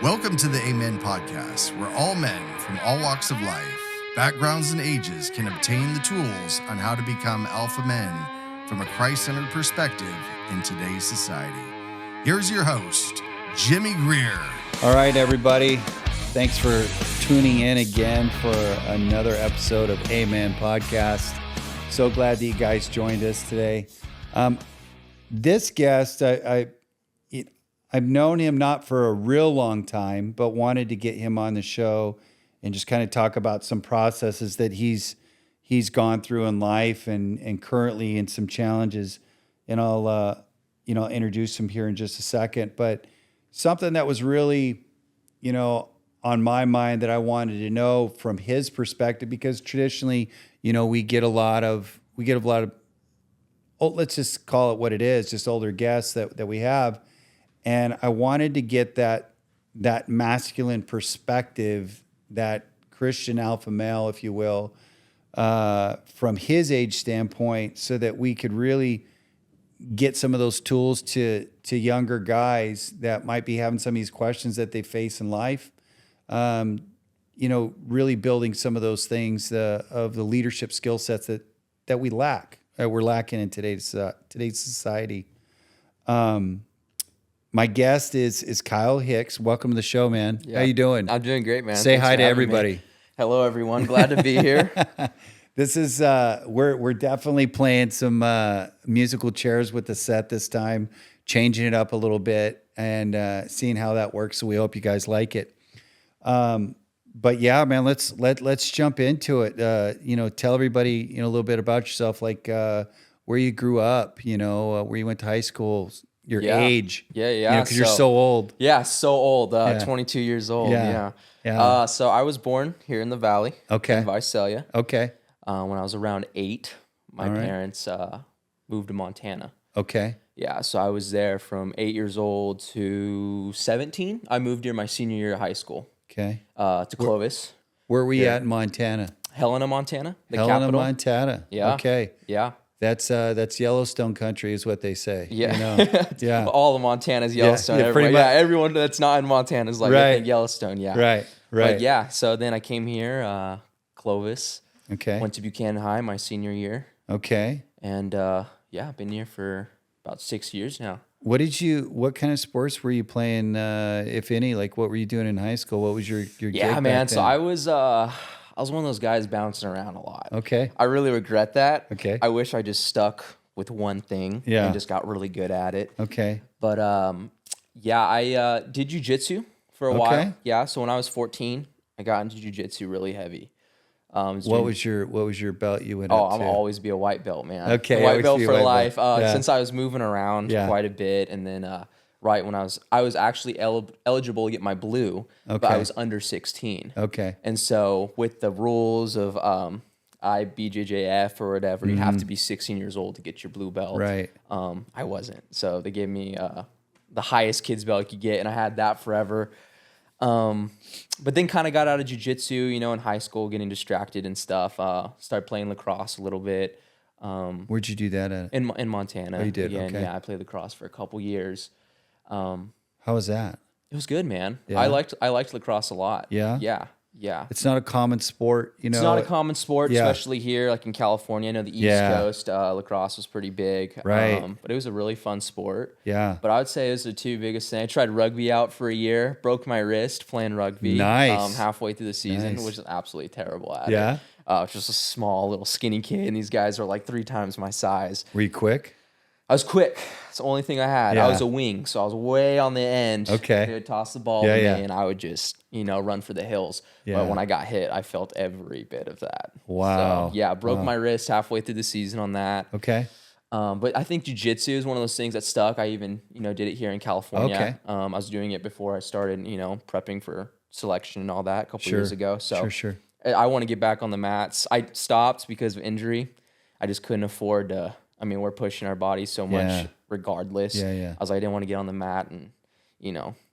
Welcome to the Amen Podcast, where all men from all walks of life, backgrounds, and ages can obtain the tools on how to become alpha men from a Christ-centered perspective in today's society. Here's your host, Jimmy Greer. All right, everybody. Thanks for tuning in again for another episode of Amen Podcast. So glad that you guys joined us today. This guest, I've known him not for a real long time, but wanted to get him on the show and just kind of talk about some processes that he's gone through in life and currently in some challenges. And I'll introduce him here in just a second. But something that was really, on my mind that I wanted to know from his perspective, because traditionally, we get a lot of, let's just call it what it is, just older guests that we have. And I wanted to get that masculine perspective, that Christian alpha male, if you will, from his age standpoint, so that we could really get some of those tools to younger guys that might be having some of these questions that they face in life. Really building some of those things of the leadership skill sets that we lack, we're lacking in today's society. My guest is Kyle Hicks. Welcome to the show, man. Yeah. How you doing? I'm doing great, man. Say hi to everybody. Hello, everyone. Glad to be here. This is we're definitely playing some musical chairs with the set this time, changing it up a little bit and seeing how that works. So we hope you guys like it. But yeah, man, let's jump into it. Tell everybody a little bit about yourself, like where you grew up, where you went to high school. Your age. Yeah. Because you're so old. Yeah, so old. 22 years old. Yeah. So I was born here in the Valley. Okay. In Visalia. Okay. When I was around 8, my parents moved to Montana. Okay. Yeah, so I was there from 8 years old to 17. I moved here my senior year of high school. Okay. To Clovis. Where were you at in Montana? Helena, Montana. The Helena, capital. Montana. Yeah. Okay. Yeah. That's Yellowstone country is what they say. Yeah. Yeah. All of Montana's Yellowstone. Yeah, pretty much. Everyone that's not in Montana is like, I think Yellowstone. Yeah. Right. But yeah. So then I came here, Clovis. Okay. Went to Buchanan High my senior year. Okay. And I've been here for about 6 years now. What kind of sports were you playing, if any? Like, what were you doing in high school? What was your gig man. back So then? I was one of those guys bouncing around a lot. Okay. I really regret that. Okay. I wish I just stuck with one thing and just got really good at it. Okay. But I did jiu-jitsu for a while. Yeah, so when I was 14, I got into jiu-jitsu really heavy. What was your belt you went Oh, up to? I'm always be a white belt, man. Okay. White belt for life. Yeah. Since I was moving around quite a bit, and then right when I was actually eligible to get my blue, but I was under 16. Okay. And so with the rules of IBJJF or whatever, you have to be 16 years old to get your blue belt. Right. I wasn't. So they gave me the highest kids belt you could get, and I had that forever. But then kind of got out of jiu-jitsu, in high school, getting distracted and stuff. Started playing lacrosse a little bit. Where'd you do that at? In Montana. Oh, you did? Again. Okay. Yeah, I played lacrosse for a couple years. How was that? It was good, man. Yeah. I liked lacrosse a lot. Yeah? Yeah. It's not a common sport, It's not a common sport, Yeah. especially here, like in California. I know the East Coast, lacrosse was pretty big. Right. But it was a really fun sport. Yeah. But I would say those are the two biggest things. I tried rugby out for a year, broke my wrist playing rugby. Nice. Halfway through the season, Nice. which is absolutely terrible at Yeah? it. Just a small little skinny kid, and these guys are like 3 times my size. Were you quick? I was quick. It's the only thing I had. Yeah. I was a wing, so I was way on the end. Okay. They would toss the ball to me, and I would just, run for the hills. Yeah. But when I got hit, I felt every bit of that. Wow. So, yeah, broke my wrist halfway through the season on that. Okay. But I think jiu-jitsu is one of those things that stuck. I even, did it here in California. Okay. I was doing it before I started, prepping for selection and all that a couple years ago. So Sure. I want to get back on the mats. I stopped because of injury. I just couldn't afford to. I mean, we're pushing our bodies so much regardless. Yeah. I was like, I didn't want to get on the mat and,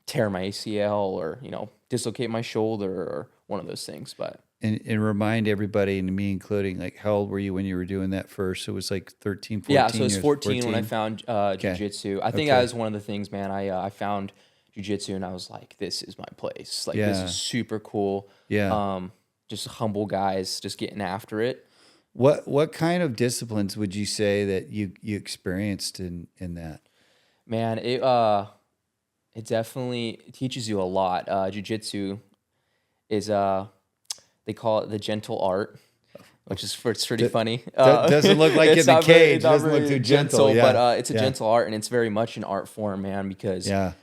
tear my ACL or, dislocate my shoulder or one of those things. But And remind everybody, and me including, like, how old were you when you were doing that first? It was like 13, 14 Yeah, so it was years, 14 when I found jiu-jitsu. I think that was one of the things, man. I found jiu-jitsu, and I was like, this is my place. Like, this is super cool. Yeah. Just humble guys just getting after it. What kind of disciplines would you say that you experienced in that? Man, it definitely teaches you a lot. Jiu-jitsu is they call it the gentle art, which is it's pretty funny. Doesn't look like in the cage. It's not Doesn't really look too gentle. Yeah. but it's a gentle art, and it's very much an art form, man. Because it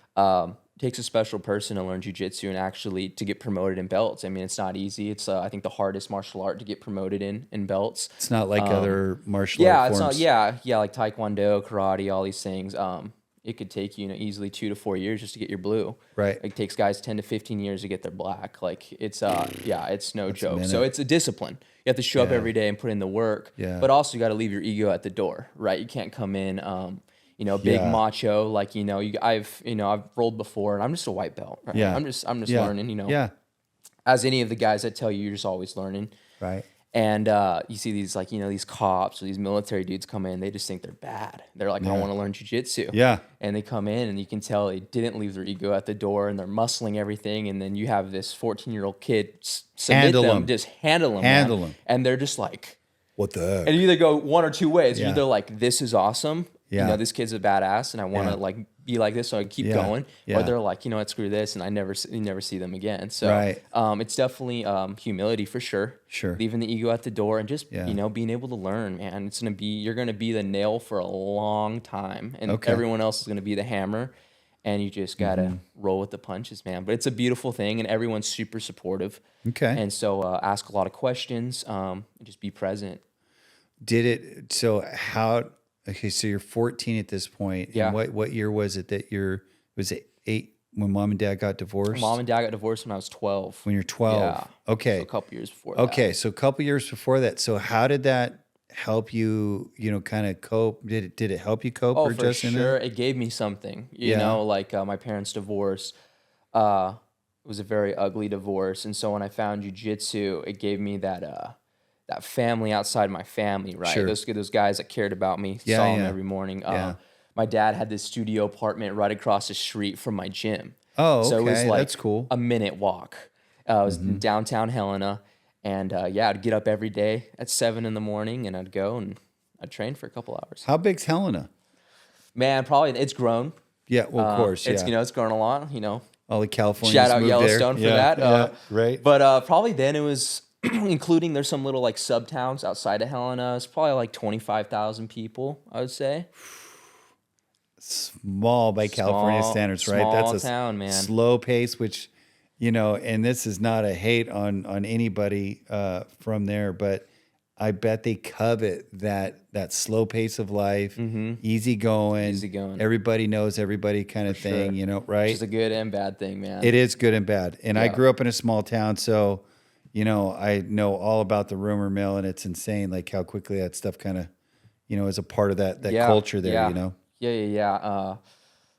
takes a special person to learn jiu-jitsu and actually to get promoted in belts. I mean, it's not easy. It's I think the hardest martial art to get promoted in belts. It's not like other martial art forms. It's not. Like Taekwondo, karate, all these things. It could take you, easily 2 to 4 years just to get your blue. Right. It takes guys 10 to 15 years to get their black. Like it's it's no joke. So it's a discipline. You have to show up every day and put in the work. Yeah. But also you got to leave your ego at the door, right? You can't come in, big macho. Like I've rolled before, and I'm just a white belt. Right? Yeah. I'm just learning. Yeah. As any of the guys that tell you, you're just always learning. Right. And you see these these cops or these military dudes come in, they just think they're bad. They're like, I want to learn jiu-jitsu. Yeah. And they come in and you can tell they didn't leave their ego at the door, and they're muscling everything. And then you have this 14-year-old kid handle them. And they're just like, what the heck? And you either go one or two ways. You're either like, this is awesome. Yeah. This kid's a badass and I want to be like this, so I keep going. Yeah. Or they're like, what, screw this, and you never see them again. So it's definitely humility for sure. Sure. Leaving the ego at the door and just being able to learn, man. You're gonna be the nail for a long time, and everyone else is gonna be the hammer, and you just gotta roll with the punches, man. But it's a beautiful thing, and everyone's super supportive. Okay. And so ask a lot of questions, just be present. Okay, so you're 14 at this point. Yeah. And what year was it that was it 8 when mom and dad got divorced? Mom and dad got divorced when I was 12. When you're 12. Yeah. Okay. So a couple years before that. Okay, so a couple years before that. So how did that help you, kind of cope? Did it help you cope? Oh, for sure. It gave me something. My parents' divorce was a very ugly divorce. And so when I found jiu-jitsu, it gave me that family outside my family, right? Sure. Those guys that cared about me, saw them every morning. My dad had this studio apartment right across the street from my gym. Oh, okay. So it was like That's cool. a minute walk. It was in downtown Helena. And I'd get up every day at 7 in the morning, and I'd go and I'd train for a couple hours. How big's Helena? Man, probably it's grown. Yeah, well, of course, It's it's grown a lot. All the Californians Shout out moved Yellowstone there. for that. Right. But probably then it was, including there's some little sub towns outside of Helena. It's probably 25,000 people, I would say. Small by California standards, right? That's a town, man. Slow pace, which, and this is not a hate on anybody from there, but I bet they covet that slow pace of life, easy going. Everybody knows everybody kind of thing, right? It's a good and bad thing, man. It is good and bad. And I grew up in a small town, so I know all about the rumor mill, and it's insane, like how quickly that stuff kind of, is a part of that culture there, Yeah.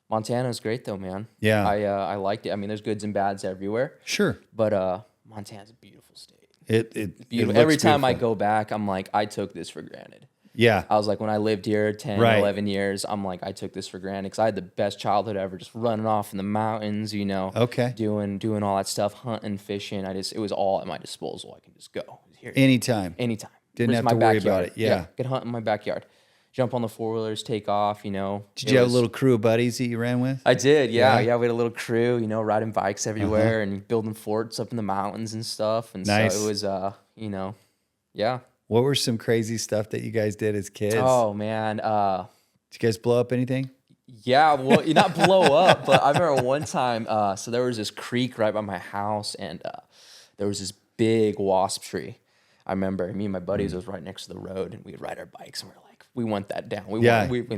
Montana's great though, man. Yeah. I liked it. I mean, there's goods and bads everywhere. Sure. But Montana's a beautiful state. It's beautiful. Every time I go back, I'm like, I took this for granted. Yeah. I was like, when I lived here 10, 11 years, I'm like, I took this for granted because I had the best childhood ever, just running off in the mountains, Okay. doing all that stuff, hunting, fishing. It was all at my disposal. I can just go. Here. Anytime. Didn't Didn't have to worry about it. Yeah. Could hunt in my backyard. Jump on the 4-wheelers, take off, Did you have a little crew of buddies that you ran with? I did, yeah. We had a little crew, riding bikes everywhere and building forts up in the mountains and stuff. And nice. So it was, yeah. What were some crazy stuff that you guys did as kids? Oh, man. Did you guys blow up anything? Yeah, well, not blow up, but I remember one time, so there was this creek right by my house, and there was this big wasp tree. I remember me and my buddies was right next to the road, and we'd ride our bikes, and we're like, we want that down.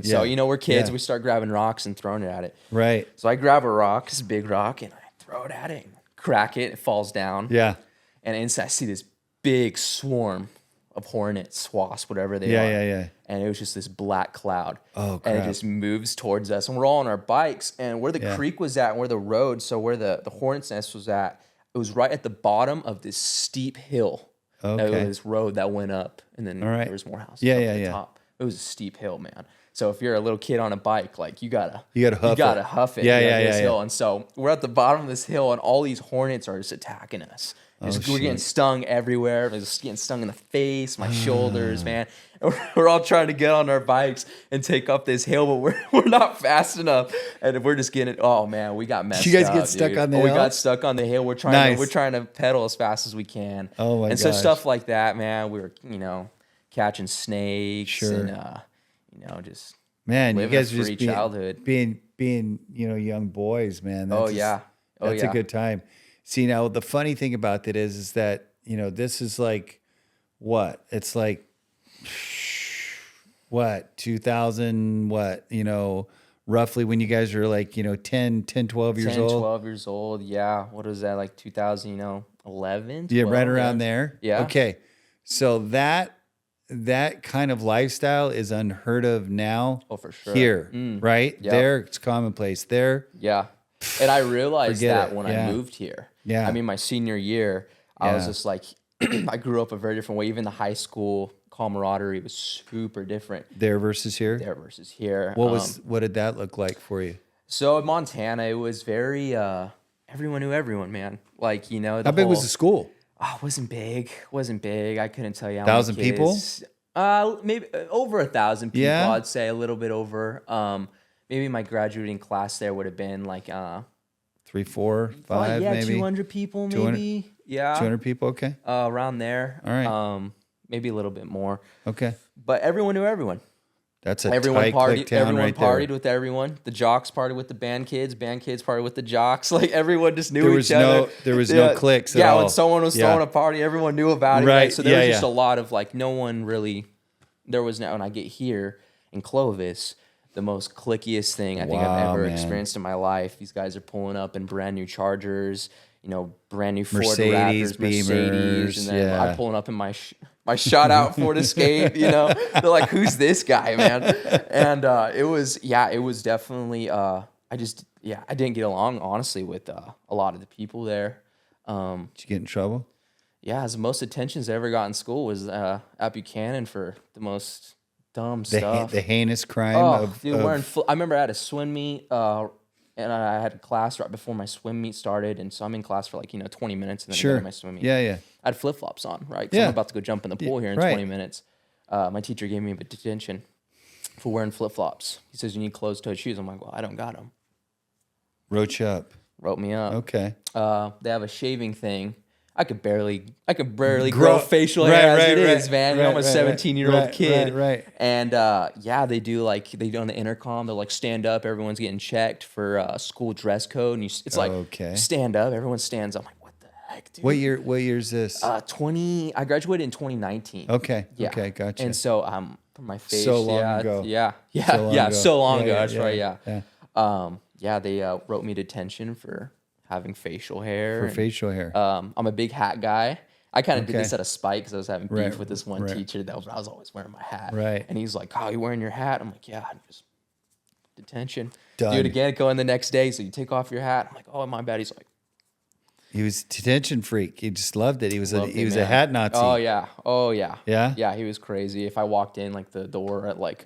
So, we're kids. We start grabbing rocks and throwing it at it. Right. So I grab a rock, this big rock, and I throw it at it, and crack it. It falls down. Yeah. And inside, I see this big swarm of hornets, wasps, whatever they are. Yeah. And it was just this black cloud. Oh, crap. And it just moves towards us. And we're all on our bikes. And where the creek was at, and where the road, so where the hornet's nest was at, it was right at the bottom of this steep hill. Okay. There was this road that went up, and then there was more houses at the top. It was a steep hill, man. So if you're a little kid on a bike, like you gotta huff it. Yeah. Hill. And so we're at the bottom of this hill, and all these hornets are just attacking us. We're getting stung everywhere. We're just getting stung in the face, my shoulders, man. And we're all trying to get on our bikes and take up this hill, but we're not fast enough, and we're just getting. Oh man, we got messed up. Did you guys get stuck on the hill? We got stuck on the hill. We're trying to pedal as fast as we can. Oh my gosh. So stuff like that, man. We were catching snakes and just man, you guys a free just childhood. being young boys, man. That's That's a good time. See, now the funny thing about that is that this is like what? It's like what, 2000, roughly when you guys are like 10, 12 years old. 12 years old. Yeah. What was that, like 2011? Yeah, right around there. Yeah. Okay. So that kind of lifestyle is unheard of now. Oh, for sure. Here, right? Yep. There, it's commonplace. There. Yeah. And I realized that when I moved here. Yeah. I mean, my senior year, I was just like, I grew up a very different way. Even the high school camaraderie was super different. There versus here? There versus here. What did that look like for you? So in Montana, it was very, everyone knew everyone, man. Like, how big was the school? Oh, it wasn't big. I couldn't tell you how 1,000 many people? kids. Maybe over 1,000 people, Yeah? I'd say, a little bit over. Maybe my graduating class there would have been like 3, 4, 5, maybe 200 people, 200? maybe. Yeah, 200 people. Okay. around there. All right. Maybe a little bit more. Okay. But everyone knew everyone. That's a Everyone tight partied. click town Everyone right partied there. with everyone. The jocks partied with the band kids partied with the jocks. Like everyone just knew There each was other. there was no cliques at Yeah, all. when someone was throwing a party, everyone knew about it. Right. So there was Yeah, just yeah. a lot of like no one really. There was no. When I get here in Clovis, the most clickiest thing I think I've Wow, ever man. experienced in my life. These guys are pulling up in brand new Chargers, brand new Ford Mercedes, Raptors, Mercedes, Beamers, and then yeah. I'm pulling up in my shot out Ford Escape. They're like, "Who's this guy, man?" And it was definitely. I didn't get along honestly with a lot of the people there. Did you get in trouble? Yeah, the most attentions I ever got in school was at Buchanan for the most dumb stuff. The heinous crime of I remember I had a swim meet, and I had a class right before my swim meet started, and so I'm in class for like 20 minutes, and then I go to my swim meet. Yeah. I had flip flops on, right? 'Cause Yeah. I'm about to go jump in the pool here in 20 minutes. My teacher gave me a detention for wearing flip flops. He says you need closed-toed shoes. I'm like, well, I don't got them. Wrote you up. Wrote me up. Okay. They have a shaving thing. I could barely grow facial hair as it is, man. I'm a 17-year-old kid. Right. And they do on the intercom. They'll like stand up. Everyone's getting checked for school dress code, and it's like stand up. Everyone stands up. I'm like, what the heck, dude? What year is this? 20. I graduated in 2019. Okay. Yeah. Okay, gotcha. And so from my face. So long ago. So long ago. That's right. Yeah. They wrote me detention for having facial hair. For facial hair. I'm a big hat guy. I kind of did this out of spite because I was having beef with this one teacher that I was always wearing my hat. Right. And he's like, "Oh, you wearing your hat?" I'm like, "Yeah, I'm just detention." Done. Do it again. Go in the next day. So you take off your hat. I'm like, "Oh, my bad." He's like, he was a detention freak. He just loved it. He was Loved it, a man. hat Nazi. Oh yeah. Yeah? Yeah, he was crazy. If I walked in like the door at like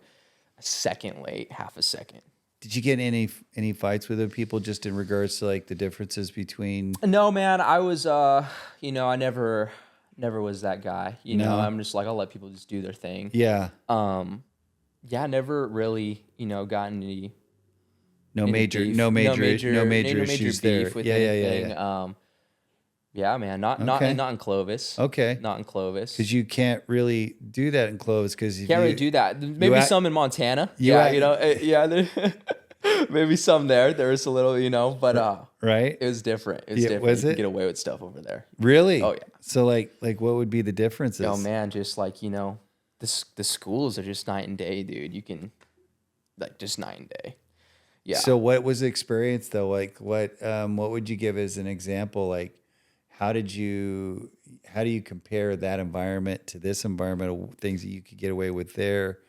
a second late, half a second. Did you get any fights with other people just in regards to like the differences between? No, man. I was, I never was that guy. No. I'm just like, I'll let people just do their thing. Yeah. Never really, gotten any No major issues there. beef with Yeah. anything. Yeah, man. Not in Clovis. Okay. Not in Clovis. Because you can't really do that in Clovis because you Can't really do that. Maybe some in Montana. Maybe some there. There was a little, but right. it was different. It was different. Was you it? could get away with stuff over there. Really? Oh, yeah. So like what would be the differences? Oh man, just like the schools are just night and day, dude. You can just night and day. Yeah. So what was the experience though? Like what would you give as an example? Like how do you compare that environment to this environment of things that you could get away with there,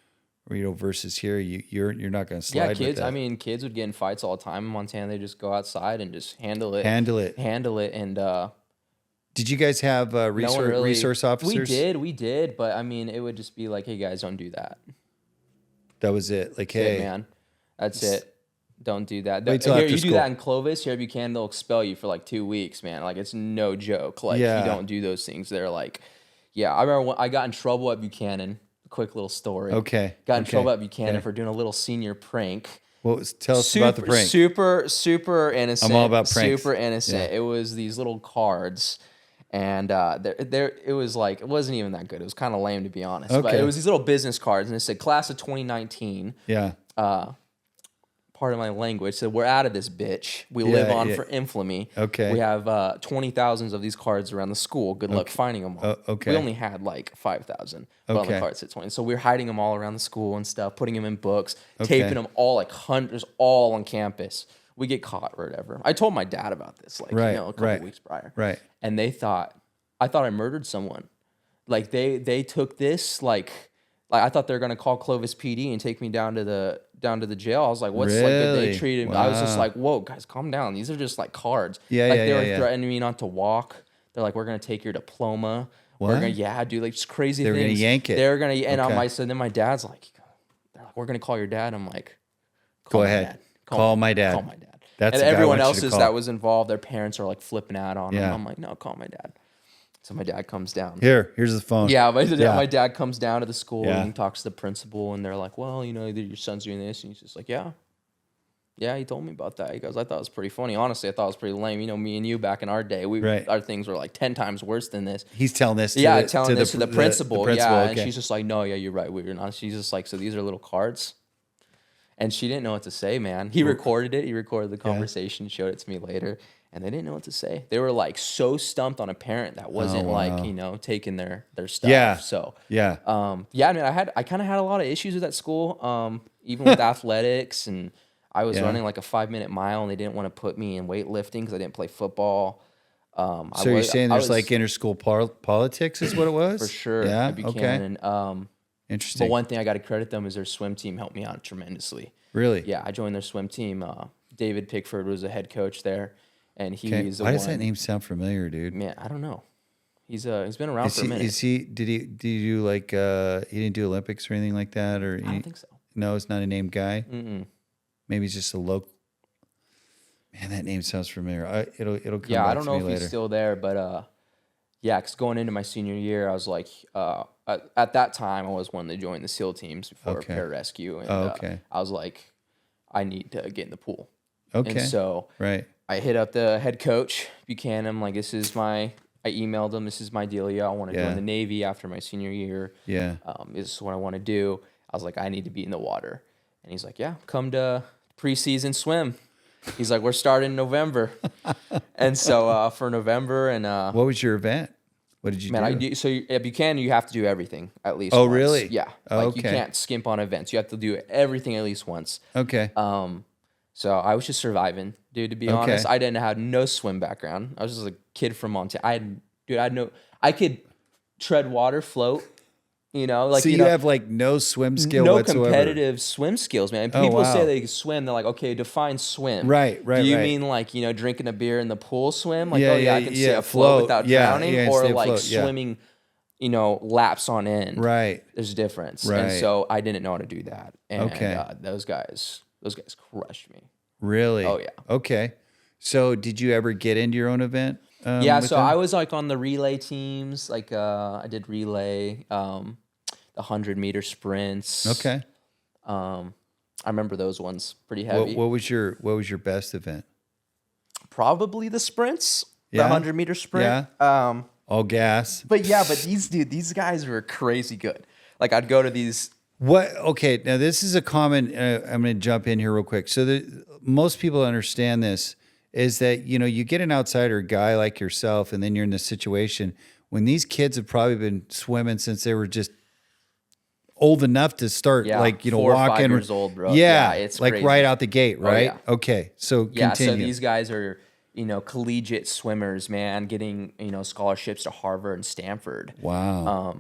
or, versus here? You're not going to slide. Yeah, kids. With that. I mean, kids would get in fights all the time in Montana. They just go outside and just handle it. And did you guys have resource officers? We did. But I mean, it would just be like, hey guys, don't do that. That was it. Like, That's hey, it, man. That's it. Don't do that. Wait till Here, after you school. do that in Clovis, here at Buchanan, they'll expel you for like 2 weeks, man. Like, it's no joke. Like, Yeah. you don't do those things. They're like, yeah. I remember when I got in trouble at Buchanan. Quick little story. Okay. Got in Okay. trouble at Buchanan Okay. for doing a little senior prank. Tell us about the prank. Super innocent. I'm all about pranks. Super innocent. Yeah. It was these little cards, and it was like, it wasn't even that good. It was kind of lame, to be honest. But Okay. it was these little business cards, and it said class of 2019. Yeah. Part of my language said, "We're out of this bitch. We Yeah, live on yeah. for infamy. Okay. We have 20,000 of these cards around the school. Good luck finding them all. okay. We only had like 5,000, but on the Okay. card said 20. So we were hiding them all around the school and stuff, putting them in books, Okay. taping them all like hundreds, all on campus. We get caught or whatever. I told my dad about this, like Right, a couple right, weeks prior, right. and I thought I murdered someone. Like they took this like I thought they were gonna call Clovis PD and take me down to the jail. I was like, what's like Really? they treated me? I was just Wow. like, whoa, guys, calm down. These are just like cards. Yeah, like yeah, they were yeah. threatening me not to walk. They're like, we're gonna take your diploma. What? We're gonna dude, like just crazy They were things. gonna yank it. They were gonna and Okay. so then my dad's like, they're like, we're gonna call your dad. I'm like, Go call my ahead. dad. Call my dad. Call my dad. That's and the guy I everyone want you to else's call. that was involved, their parents are like flipping out on Yeah. them. I'm like, no, call my dad. So my dad comes down. Here's the phone. Yeah, Yeah. my dad comes down to the school Yeah. and he talks to the principal, and they're like, well, your son's doing this. And he's just like, yeah, he told me about that. He goes, I thought it was pretty funny. Honestly, I thought it was pretty lame. Me and you back in our day, Right. our things were like 10 times worse than this. He's telling this to Telling the, this to the principal. the yeah, okay. and she's just like, no, yeah, you're right. We're not. She's just like, so these are little cards. And she didn't know what to say, man. He recorded it. He recorded the conversation, showed it to me later, and they didn't know what to say. They were like so stumped on a parent that wasn't like, taking their stuff. Yeah. So Yeah. I mean, I kind of had a lot of issues with that school, even with athletics, and I was Yeah. running like a 5-minute mile, and they didn't want to put me in weightlifting because I didn't play football. So you're saying there's like interschool politics is what it was? for sure. Yeah. At Buchanan. Interesting. But one thing I got to credit them is their swim team helped me out tremendously. Really? Yeah, I joined their swim team. David Pickford was a head coach there, and Okay. he's the Why one. does that name sound familiar, dude? Man, I don't know. He's been around for a minute. Did he do like he didn't do Olympics or anything like that, or I don't think so. No, it's not a named guy. Mm-mm. Maybe he's just a local. Man, that name sounds familiar. It'll come Yeah, back I don't to know me if later. he's still there, but yeah, because going into my senior year, I was like, at that time, I was one to join the SEAL teams before Okay. pararescue, and okay. I was like, I need to get in the pool. Okay. And so Right. I hit up the head coach, Buchanan. I'm like, I emailed him, this is my dealio. I want to Yeah. join the Navy after my senior year. Yeah. This is what I want to do. I was like, I need to be in the water. And he's like, yeah, come to preseason swim. He's like, we're starting in November. And so for November and What was your event? What did you do? so at Buchanan, you have to do everything at least Oh, once. really? Yeah. Oh, Like you okay. can't skimp on events. You have to do everything at least once. Okay. So I was just surviving, dude, to be Okay. honest. I didn't have no swim background. I was just a kid from Montana. I could tread water, float, like so you have like no swim skill no whatsoever. competitive swim skills, man. Oh, People wow. say they can swim. They're like, okay, define swim. Right. Do you right. mean like, drinking a beer in the pool swim? Like, Yeah, I yeah, can yeah, stay afloat float. without Yeah, drowning, yeah, or stay like afloat, yeah. swimming, laps on end. Right. There's a difference. Right. And so I didn't know how to do that. And Okay. those guys crushed me. Really? Oh, yeah. Okay. So did you ever get into your own event? Yeah, with so them? I was like on the relay teams. Like I did relay, the 100-meter sprints. Okay. I remember those ones pretty heavy. What was your best event? Probably the sprints, Yeah? the 100-meter sprint. Yeah. All gas. But these guys were crazy good. Like I'd go to these. What? Okay. Now this is a common. I'm going to jump in here real quick. So most people understand this is that you get an outsider guy like yourself, and then you're in this situation when these kids have probably been swimming since they were just old enough to start, 4 or 5 walking. years old, bro. Yeah, it's like crazy. right out the gate, right? yeah. Okay. So Yeah, continue. so these guys are collegiate swimmers, man, getting scholarships to Harvard and Stanford. Wow.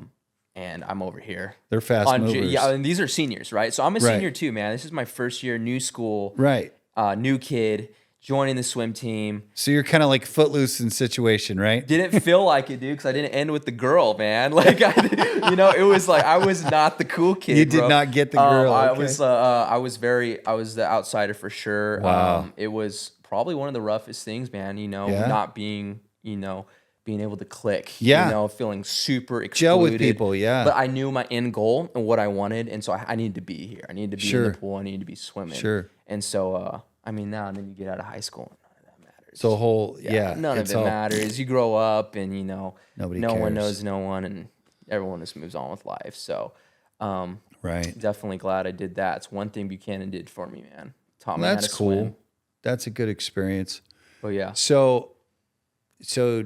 And I'm over here. They're fast movers. Yeah, and these are seniors, right? So I'm a Right. senior too, man. This is my first year, new school, Right. new kid, joining the swim team. So you're kind of like Footloose in situation, right? Didn't feel like it, dude, because I didn't end with the girl, man. Like, it was like I was not the cool kid. You did not get the girl. I okay. was the outsider for sure. Wow. It was probably one of the roughest things, man. Yeah. Not being, being able to click. Yeah. Feeling super excluded. Gel with people, yeah. But I knew my end goal and what I wanted, and so I needed to be here. I needed to be in the pool. I needed to be swimming. Sure. And so, now and then you get out of high school. So none of it matters. You grow up, and no cares. one knows no one, and everyone just moves on with life. So, right, definitely glad I did that. It's one thing Buchanan did for me, man. Taught me that's how to cool. swim. That's a good experience. Oh yeah. So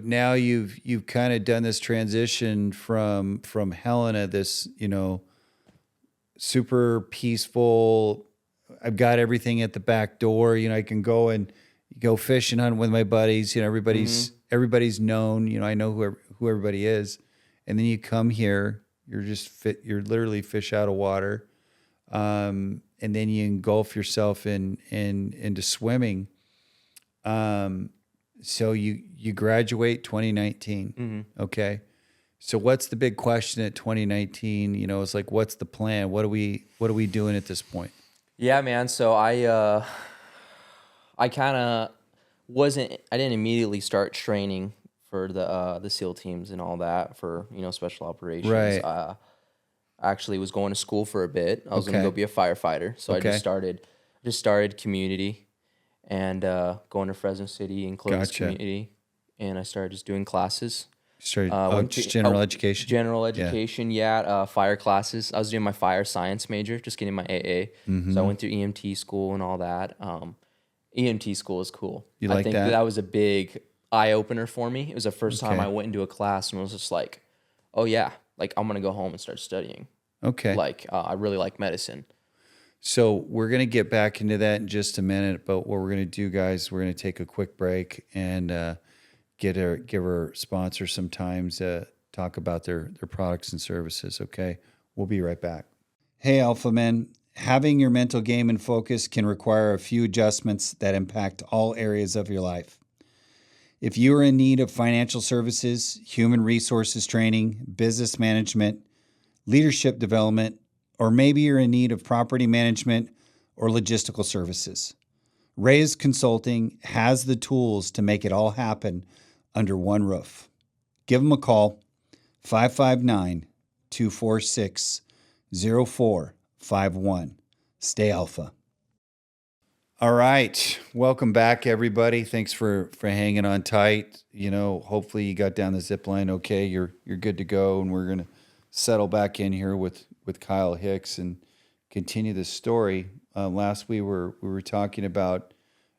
now you've kind of done this transition from Helena, this super peaceful. I've got everything at the back door. I can go and go fish and hunt with my buddies. Everybody's known. I know who everybody is. And then you come here, you're just fit. You're literally fish out of water, and then you engulf yourself into swimming. So you graduate 2019. Mm-hmm. Okay. So what's the big question at 2019? It's like, what's the plan? What are we doing at this point? Yeah, man. So I kind of I didn't immediately start training for the SEAL teams and all that for, special operations. Right. I actually was going to school for a bit. I was going to go be a firefighter. So I just started community and going to Fresno City and Clovis community. And I started just doing classes. Just general education? General education, fire classes. I was doing my fire science major, just getting my AA. Mm-hmm. So I went through EMT school and all that. EMT school is cool. I think that was a big eye-opener for me. It was the first time I went into a class and was just like, oh yeah, like I'm going to go home and start studying. Okay. Like I really like medicine. So we're going to get back into that in just a minute, but what we're going to do, guys, we're going to take a quick break and give our sponsor some time to talk about their products and services, okay? We'll be right back. Hey, Alpha Men. Having your mental game in focus can require a few adjustments that impact all areas of your life. If you are in need of financial services, human resources training, business management, leadership development, or maybe you're in need of property management or logistical services, Reyes Consulting has the tools to make it all happen under one roof. Give them a call, 559-246-0451. Stay alpha. All right. Welcome back, everybody. Thanks for hanging on tight. Hopefully you got down the zip line okay. You're good to go, and we're going to settle back in here with Kyle Hicks and continue this story. Last we were talking about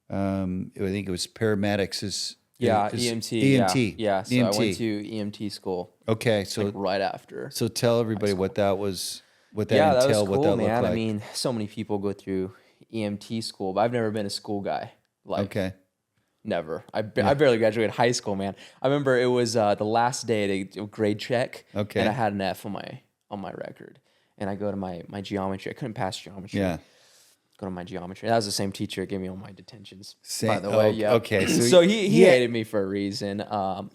I think it was paramedics EMT. Yeah. So EMT. I went to EMT school. Okay, so right after. So tell everybody what that was, what that entailed, was cool, what that man. Looked like. So many people go through EMT school, but I've never been a school guy. Never. I barely graduated high school, man. I remember it was the last day to grade check. Okay. And I had an F on my record. And I go to my geometry. I couldn't pass geometry. Yeah. Go to my geometry. That was the same teacher that gave me all my detentions. By the way, oh, yeah. Okay. So he hated me for a reason.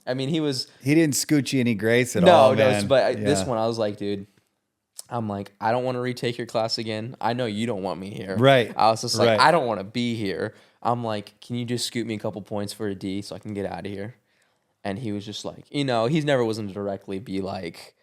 He didn't scoot you any grace at all, man. No, but this one I was like, dude, I'm like, I don't want to retake your class again. I know you don't want me here. Right. I was just like, I don't want to be here. I'm like, can you just scoot me a couple points for a D so I can get out of here? And he was just like, he's never wasn't directly be like,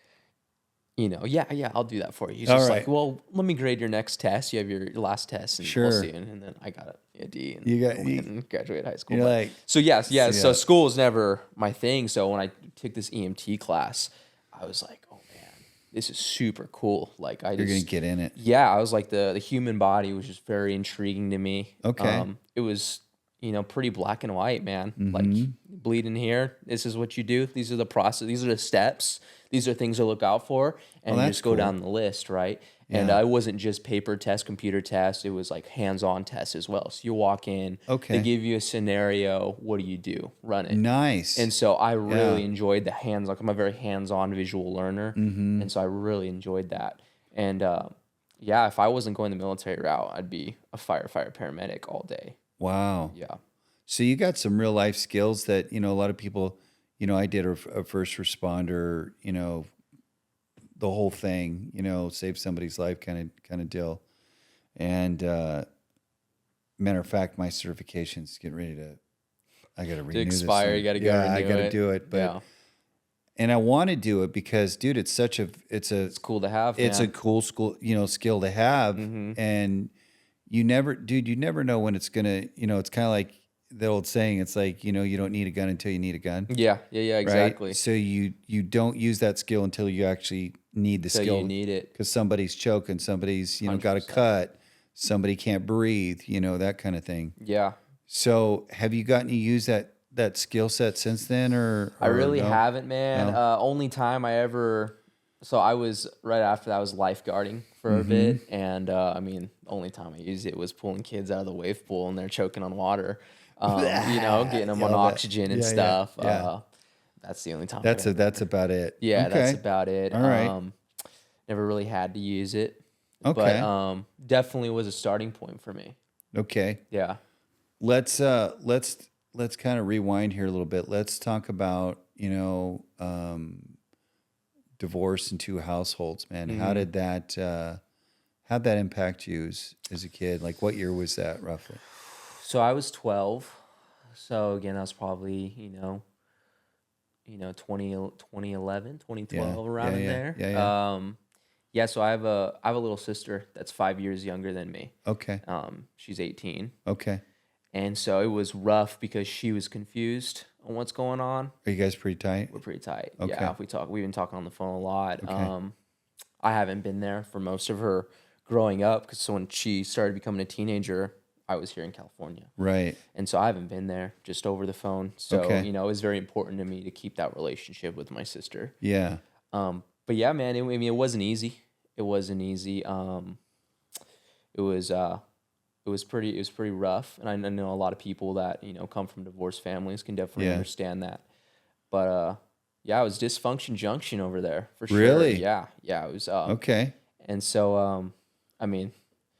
yeah, I'll do that for you. He's just like, well, let me grade your next test. You have your last test, and we'll see. And then I got a D and graduated high school. So school was never my thing. So when I took this EMT class, I was like, oh man, this is super cool. Like you're gonna get in it. Yeah, I was like the human body was just very intriguing to me. Okay. It was pretty black and white, man. Mm-hmm. Like bleeding here. This is what you do. These are the process. These are the steps. These are things to look out for, and you just go down the list, right? Yeah. And I wasn't just paper test, computer test. It was like hands-on tests as well. So you walk in, they give you a scenario. What do? Run it. Nice. And so I really enjoyed the hands-on. I'm a very hands-on visual learner, and so I really enjoyed that. And if I wasn't going the military route, I'd be a firefighter paramedic all day. Wow. Yeah. So you got some real life skills that, a lot of people, I did a first responder, the whole thing, save somebody's life kind of deal. And matter of fact, my certification's getting ready I got to renew this expire. thing. You got to go renew I got to it. do it. But, Yeah. and I want to do it because, dude, it's cool to have. It's man. a cool school, skill to have. And you never know when it's going to, it's kind of like the old saying. It's like, you don't need a gun until you need a gun. Yeah, exactly. Right? So you don't use that skill until you actually need the skill. You need it. Because somebody's choking, somebody's, 100%. got a cut, somebody can't breathe, that kind of thing. Yeah. So have you gotten to use that skill set since then, or I really no? haven't, man. No? Only time I ever, so I was right after that, I was lifeguarding for a bit, and only time I used it was pulling kids out of the wave pool and they're choking on water, getting them on oxygen and stuff. Yeah. That's the only time. That's about it. Yeah, Okay. that's about it. All right. Never really had to use it. Okay. But definitely was a starting point for me. Okay. Yeah. Let's kind of rewind here a little bit. Let's talk about, divorce in two households, man. How did how'd that impact you as a kid? Like, what year was that roughly? So I was 12. So again, that was probably, 2011, 2012, around in there. Yeah. So I have a little sister that's 5 years younger than me. Okay. She's 18. Okay. And so it was rough because she was confused on what's going on. Are you guys pretty tight? We're pretty tight. Okay. Yeah, we've been talking on the phone a lot. Okay. I haven't been there for most of her growing up because when she started becoming a teenager, I was here in California. Right. And so I haven't been there, just over the phone. So, Okay. it was very important to me to keep that relationship with my sister. Yeah. But yeah, man, it wasn't easy. It wasn't easy. It was pretty rough, and I know a lot of people that come from divorced families can definitely understand that. But it was dysfunction junction over there for sure. Really? Yeah, it was. Okay. And so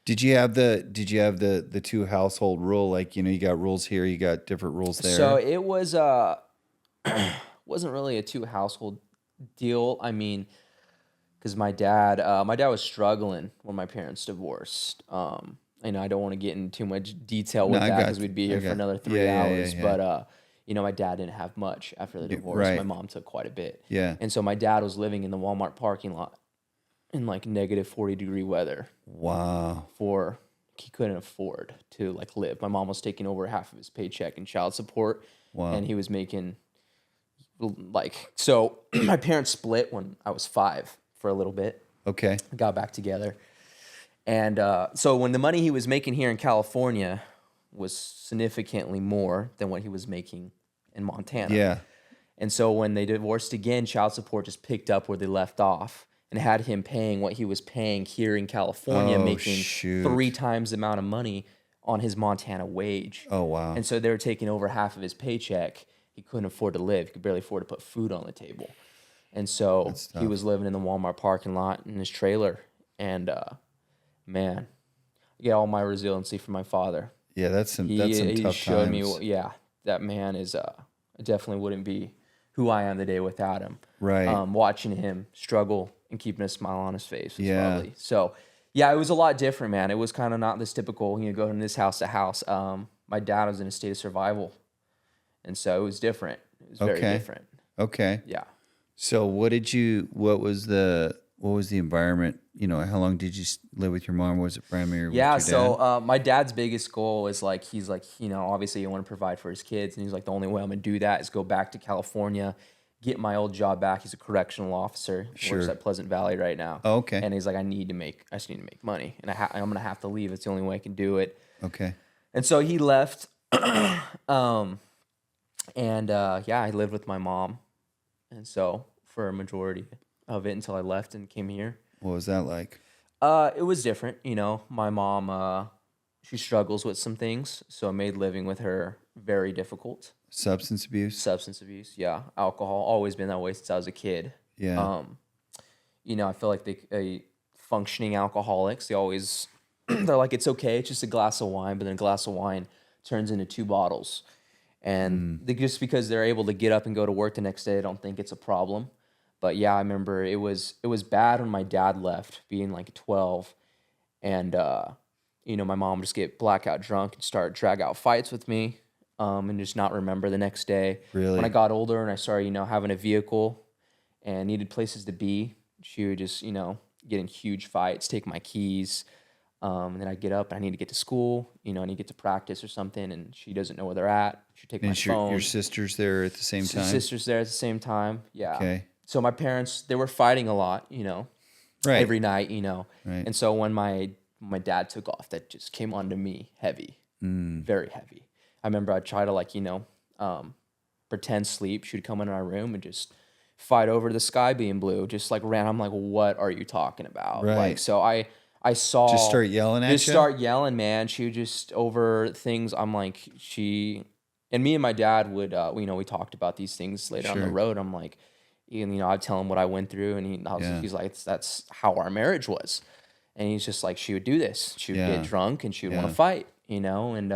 Did you have the two household rule? Like, you got rules here, you got different rules there. So it was wasn't really a two household deal. I mean, because my dad was struggling when my parents divorced. I don't want to get into too much detail with that because we'd be here for another 3 hours. Yeah. But my dad didn't have much after the divorce. Right. My mom took quite a bit. Yeah. And so my dad was living in the Walmart parking lot in like negative 40-degree weather. Wow. He couldn't afford to live. My mom was taking over half of his paycheck in child support. Wow. And he was making so my parents split when I was 5 for a little bit. Okay. Got back together. And so when the money he was making here in California was significantly more than what he was making in Montana. Yeah. And so when they divorced again, child support just picked up where they left off and had him paying what he was paying here in California, making 3 times the amount of money on his Montana wage. Oh, wow. And so they were taking over half of his paycheck. He couldn't afford to live. He could barely afford to put food on the table. And so he was living in the Walmart parking lot in his trailer. And man, I get all my resiliency from my father. Yeah, that's some He tough showed times. me, that man is, I definitely wouldn't be who I am today without him. Right. Watching him struggle and keeping a smile on his face was Yeah. lovely. So, yeah, it was a lot different, man. It was kind of not this typical, go from this house to house. My dad was in a state of survival. And so it was different. It was very different. Okay. Yeah. So what was the environment? How long did you live with your mom? Was it primarily with your dad? So my dad's biggest goal is he's obviously you want to provide for his kids. And he's like, the only way I'm going to do that is go back to California, get my old job back. He's a correctional officer. Sure. Works at Pleasant Valley right now. Oh, okay. And he's like, I just need to make money. And I'm going to have to leave. It's the only way I can do it. Okay. And so he left. I lived with my mom. And so for a majority of it until I left and came here. What was that like? It was different. My mom, she struggles with some things. So it made living with her very difficult. Substance abuse? Substance abuse, yeah. Alcohol, always been that way since I was a kid. Yeah. I feel like functioning alcoholics, they're like, it's okay, it's just a glass of wine, but then a glass of wine turns into 2 bottles. And just because they're able to get up and go to work the next day, I don't think it's a problem. But yeah, I remember it was bad when my dad left, being like 12, and my mom would just get blackout drunk and start drag out fights with me, and just not remember the next day. Really? When I got older and I started, having a vehicle and needed places to be, she would just, get in huge fights, take my keys, and then I get up and I need to get to school, I need to get to practice or something, and she doesn't know where they're at. She'd take my phone. Your sister's there at the same time? Sister's there at the same time, yeah. Okay. So my parents, they were fighting a lot, right. every night, Right. And so when my dad took off, that just came onto me heavy, very heavy. I remember I'd try to pretend sleep. She'd come into our room and just fight over the sky being blue, just like ran. I'm like, what are you talking about? Right. Like, so I saw. Just start yelling at you? Just start yelling, man. She would just over things. I'm like, and me and my dad would, we talked about these things later on the road. I'm like, I'd tell him what I went through, and he's like, that's how our marriage was. And he's just like, she would do this. She would get drunk and she would want to fight, and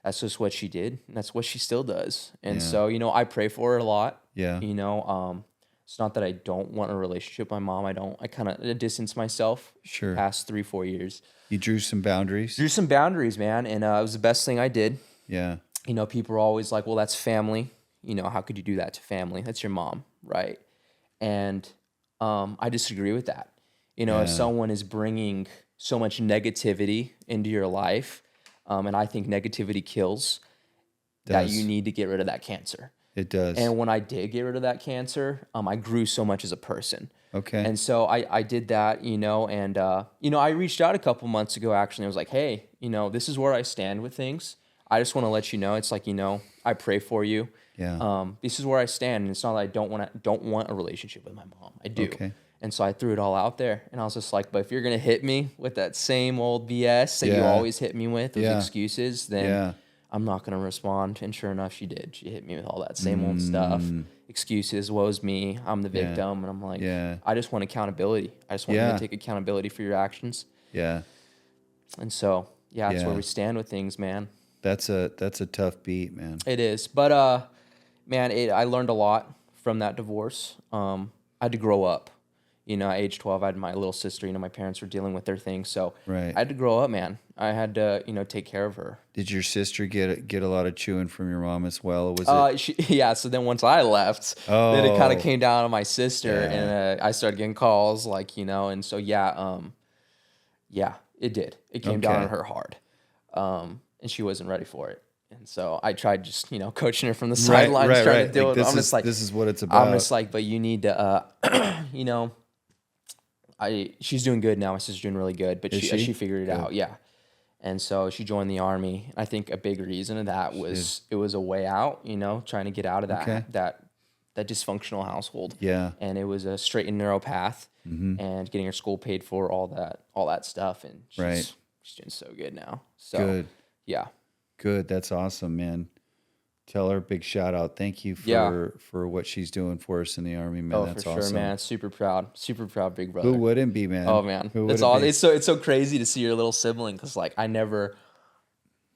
that's just what she did. And that's what she still does. And so, I pray for her a lot. Yeah. It's not that I don't want a relationship with my mom. I kind of distance myself. Sure. Past 3-4 years. You drew some boundaries? Drew some boundaries, man. And it was the best thing I did. Yeah. People are always like, well, that's family. How could you do that to family? That's your mom, right? And I disagree with that. If someone is bringing so much negativity into your life, and I think negativity kills, that you need to get rid of that cancer. It does. And when I did get rid of that cancer, I grew so much as a person. Okay. And so I did that, and I reached out a couple months ago, actually. I was like, hey, this is where I stand with things. I just want to let you know. It's like, I pray for you. Yeah. This is where I stand, and it's not that I don't want a relationship with my mom. I do. Okay. And so I threw it all out there, and I was just like, but if you're gonna hit me with that same old BS that you always hit me with excuses, then I'm not gonna respond. And sure enough, she did. She hit me with all that same old stuff, excuses. Woe's me. I'm the victim, and I'm like, I just want accountability. I just want you to take accountability for your actions. Yeah. And so that's where we stand with things, man. That's a tough beat, man. It is, but man, I learned a lot from that divorce. I had to grow up. At age 12, I had my little sister. My parents were dealing with their things, so I had to grow up, man. I had to, take care of her. Did your sister get a lot of chewing from your mom as well? Or was it? So then once I left, then it kind of came down to my sister, and I started getting calls, and so it did. It came down on her hard, and she wasn't ready for it. And so I tried just, coaching her from the sidelines, trying to deal with it. I'm just like, this is what it's about. I'm just like, but you need to, she's doing good now. My sister's doing really good, but she figured it out. Yeah. And so she joined the Army. I think a big reason of that was it was a way out, trying to get out of that dysfunctional household. Yeah. And it was a straight and narrow path, and getting her school paid for, all that stuff. And she's doing so good now. So good. Yeah. Good. That's awesome, man. Tell her a big shout out. Thank you for what she's doing for us in the Army, man. That's awesome. Sure, man. Super proud, big brother. Who wouldn't be, man? Oh man, that's all. It's so crazy to see your little sibling, because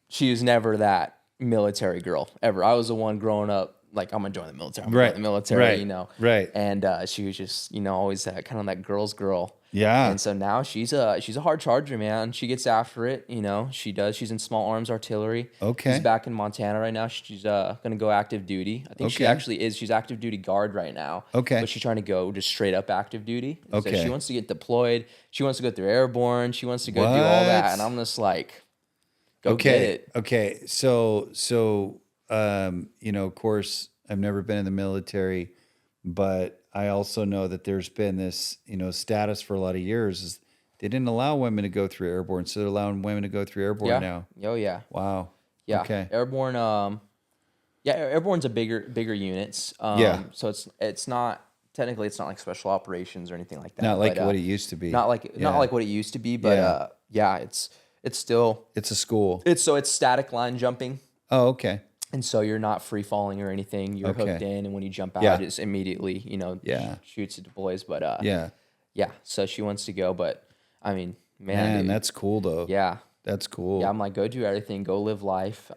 she was never that military girl ever. I was the one growing up, like, I'm gonna join the military. I'm gonna join the military, Right. And she was just, always that kind of that girl's girl. Yeah. And so now she's a hard charger, man. She gets after it, she does. She's in small arms artillery. Okay. She's back in Montana right now. She's gonna go active duty. I think she actually is. She's active duty guard right now. Okay. But she's trying to go just straight up active duty. Okay. So she wants to get deployed. She wants to go through airborne. She wants to go do all that. And I'm just like, go get it. Okay. So of course, I've never been in the military, but I also know that there's been this, status for a lot of years is they didn't allow women to go through airborne, so they're allowing women to go through airborne now. Oh yeah. Wow. Yeah. Okay. Airborne. Airborne's a bigger units. So it's not technically like special operations or anything like that. Not like what it used to be. Not like what it used to be, but it's still. It's a school. It's static line jumping. Oh, okay. And so you're not free falling or anything. You're hooked in, and when you jump out, it's immediately, shoots and deploys. But so she wants to go, but I mean, man, dude, that's cool though. Yeah, that's cool. Yeah, I'm like, go do everything, go live life.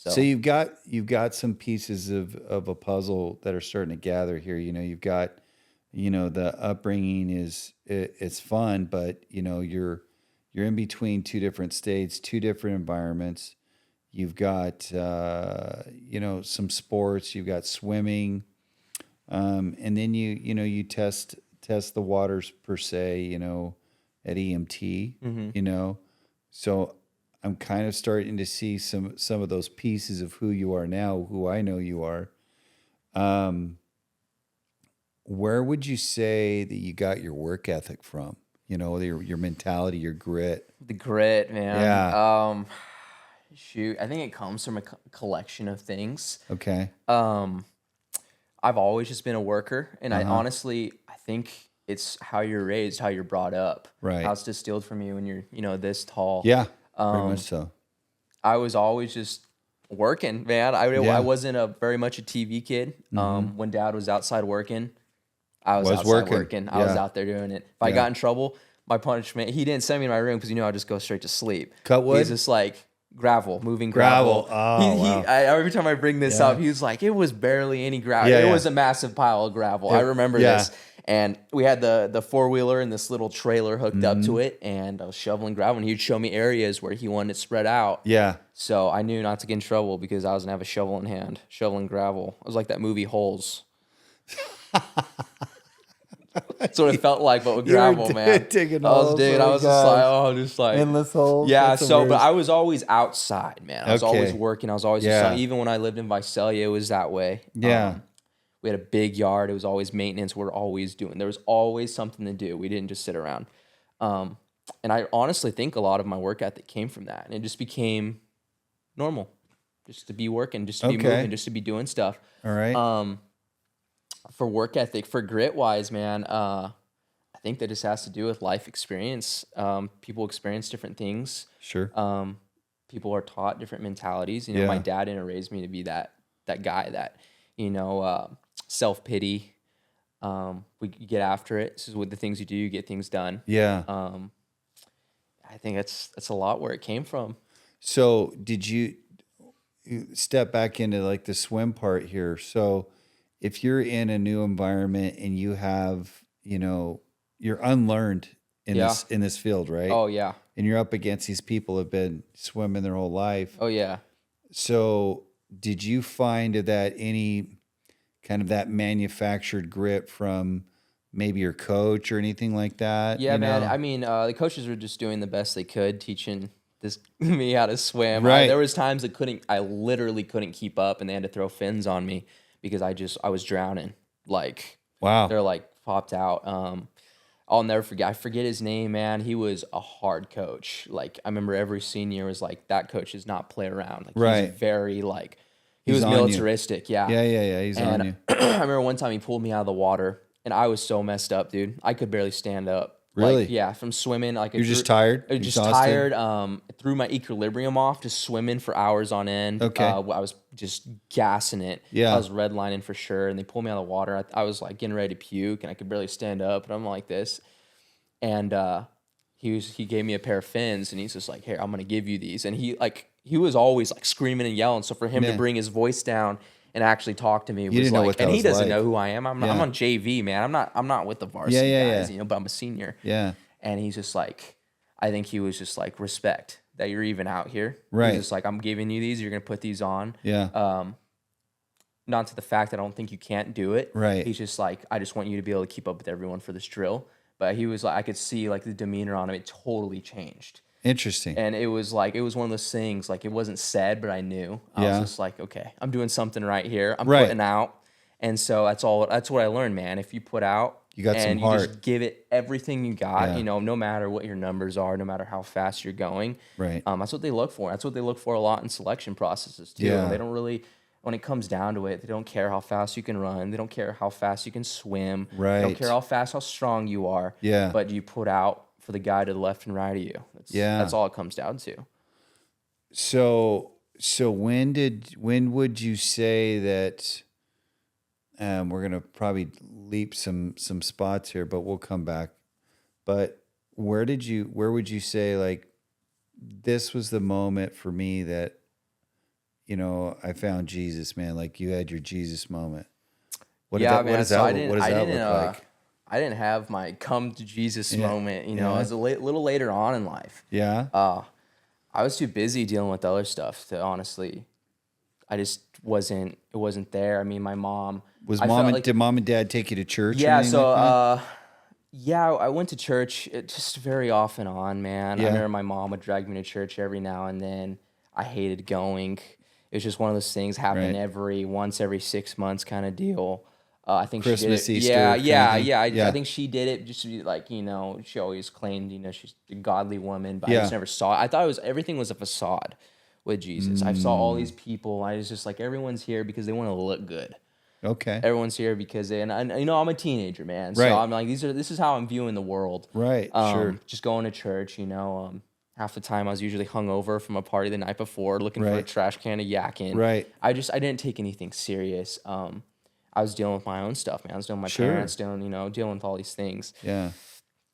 So you've got some pieces of a puzzle that are starting to gather here. You've got, the upbringing it's fun, but you're in between two different states, two different environments. You've got some sports. You've got swimming, and then you test the waters per se. At EMT. So I'm kind of starting to see some of those pieces of who you are now, who I know you are. Where would you say that you got your work ethic from? Your mentality, your grit. The grit, man. Yeah. Shoot, I think it comes from a collection of things. Okay. I've always just been a worker, and I think it's how you're raised, how you're brought up, Right. how it's distilled from you when you're this tall. Yeah. Very much so. I was always just working, man. I wasn't very much a TV kid. When Dad was outside working, I was outside working. I was out there doing it. If I got in trouble, my punishment, he didn't send me to my room because I'd just go straight to sleep. Cut wood? He's just like moving gravel. Oh, wow. Every time I bring this up, he was like, it was barely any gravel. Yeah, it was a massive pile of gravel. I remember this. And we had the four-wheeler and this little trailer hooked up to it, and I was shoveling gravel, and he'd show me areas where he wanted it spread out. Yeah. So I knew not to get in trouble because I was going to have a shovel in hand, shoveling gravel. It was like that movie Holes. That's what it felt like, but with gravel, man. Digging I was digging. I was just like endless holes. Yeah. So, but I was always outside, man. I was always working. I was always even when I lived in Visalia, it was that way. Yeah. We had a big yard. It was always maintenance. We're always doing. There was always something to do. We didn't just sit around. And I honestly think a lot of my work ethic came from that, and it just became normal, just to be working, just to be moving, just to be doing stuff. All right. For work ethic, for grit wise, man, I think that just has to do with life experience. People experience different things. Sure. People are taught different mentalities. My dad didn't raise me to be that guy that, self-pity. We get after it. This is what the things you do, you get things done. Yeah. I think that's a lot where it came from. So did you step back into like the swim part here? So if you're in a new environment and you have, you're unlearned in this field, right? Oh yeah. And you're up against these people who have been swimming their whole life. Oh yeah. So did you find that any kind of that manufactured grit from maybe your coach or anything like that? Yeah, man. I mean, the coaches were just doing the best they could, teaching me how to swim. Right. There was times I literally couldn't keep up, and they had to throw fins on me because I was drowning. Like, wow. They're like popped out. I'll never forget. I forget his name, man. He was a hard coach. Like, I remember every senior was like, that coach does not play around. Like, right. He's very like, he was militaristic. Yeah. Yeah. He's on you. I remember one time he pulled me out of the water, and I was so messed up, dude. I could barely stand up. Really? Like, yeah, from swimming. Like, you're just tired? I was just tired. Threw my equilibrium off, just swimming for hours on end. Okay. I was just gassing it. Yeah. I was redlining for sure, and they pulled me out of the water. I was like getting ready to puke, and I could barely stand up, and I'm like this. And he gave me a pair of fins, and he's just like, "Here, I'm gonna give you these." And he was always like screaming and yelling. So for him to bring his voice down and actually talk to me was like, and he doesn't know who I am. I'm on JV, man. I'm not with the varsity guys, but I'm a senior. Yeah. And he's just like, I think he was just like, respect that you're even out here. Right. He's just like, I'm giving you these. You're gonna put these on. Yeah. Not to the fact that I don't think you can't do it. Right. He's just like, I just want you to be able to keep up with everyone for this drill. But he was like, I could see like the demeanor on him. It totally changed. Interesting. And it was one of those things, like it wasn't said, but I knew. I was just like, okay, I'm doing something right here. I'm putting out. And so that's what I learned, man. If you put out, you got some heart. You just give it everything you got, no matter what your numbers are, no matter how fast you're going. Right. That's what they look for. That's what they look for a lot in selection processes too. Yeah. They don't really, when it comes down to it, they don't care how fast you can run. They don't care how fast you can swim. Right. They don't care how fast, how strong you are. Yeah. But you put out for the guy to the left and right of you. That's all it comes down to. So when would you say that? We're gonna probably leap some spots here, but we'll come back. But where would you say like this was the moment for me that I found Jesus, man. Like you had your Jesus moment. What man. does So that look like? I didn't have my come to Jesus moment. It Yeah. was a little later on in life. Yeah. I was too busy dealing with other stuff to honestly. I just wasn't. It wasn't there. I mean, my mom. Did mom and dad take you to church? Yeah. Or anything So. like that? Yeah, I went to church just very off and on, man. I Yeah. remember my mom would drag me to church every now and then. I hated going. It was just one of those things happen Right. once every 6 months kind of deal. I think Christmas, she did it. Easter Yeah, kind of yeah, thing? yeah. Yeah. I think she did it just to be like, she always claimed, she's a godly woman, but I Yeah. just never saw it. I thought everything was a facade with Jesus. I saw all these people. I was just like, everyone's here because they want to look good. Okay. Everyone's here because I'm a teenager, man. So Right. I'm like, this is how I'm viewing the world. Right. Sure. Just going to church, half the time I was usually hungover from a party the night before, looking for a Right. trash can to yak in. Right. I didn't take anything serious. I was dealing with my own stuff, man. I was dealing with my parents, dealing with all these things. Yeah.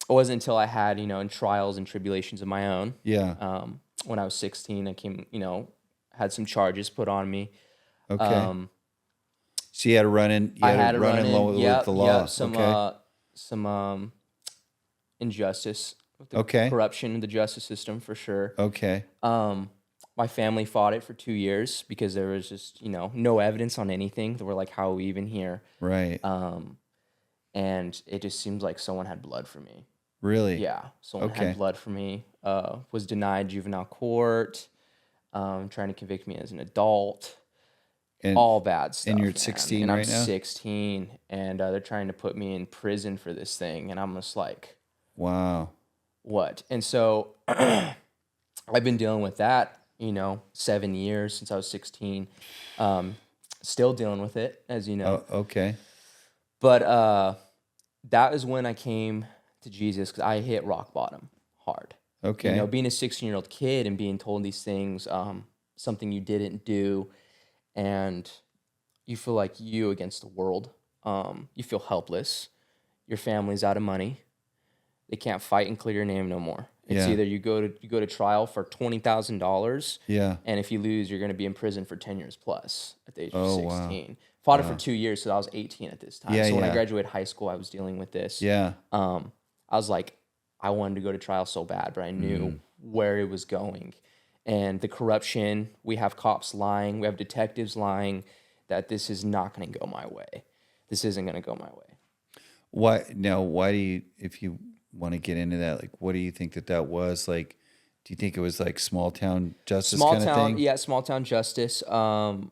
It wasn't until I had, in trials and tribulations of my own. Yeah. When I was 16, I came, had some charges put on me. Okay. So you had to run in. I had to run in with the law. Some injustice, with the Okay. corruption in the justice system for sure. Okay. My family fought it for 2 years because there was just no evidence on anything. They were like, "How are we even here?" Right. And it just seems like someone had blood for me. Really? Yeah, someone Okay. had blood for me. Was denied juvenile court. Trying to convict me as an adult. And, All bad stuff. and you're man. 16 and right I'm now? 16, and they're trying to put me in prison for this thing, and I'm just like, Wow. what? And so I've been dealing with that, 7 years since I was 16. Still dealing with it, as you know. Oh, okay. But that is when I came to Jesus because I hit rock bottom hard. Okay. Being a 16-year-old kid and being told these things, something you didn't do, and you feel like you against the world. You feel helpless. Your family's out of money. They can't fight and clear your name no more. It's Yeah. either you go to trial for $20,000, Yeah. and if you lose, you're going to be in prison for 10 years plus at the age of Oh, wow. 16. Fought it for 2 years, so I was 18 at this time. Yeah, so when I yeah. graduated high school, I was dealing with this. Yeah. I was like, I wanted to go to trial so bad, but I knew where it was going. And the corruption, we have cops lying, we have detectives lying, that this is not going to go my way. This isn't going to go my way. Why do you, if you want to get into that, like, what do you think that was? Like, do you think it was like small town justice kind of thing? Yeah, small town justice. The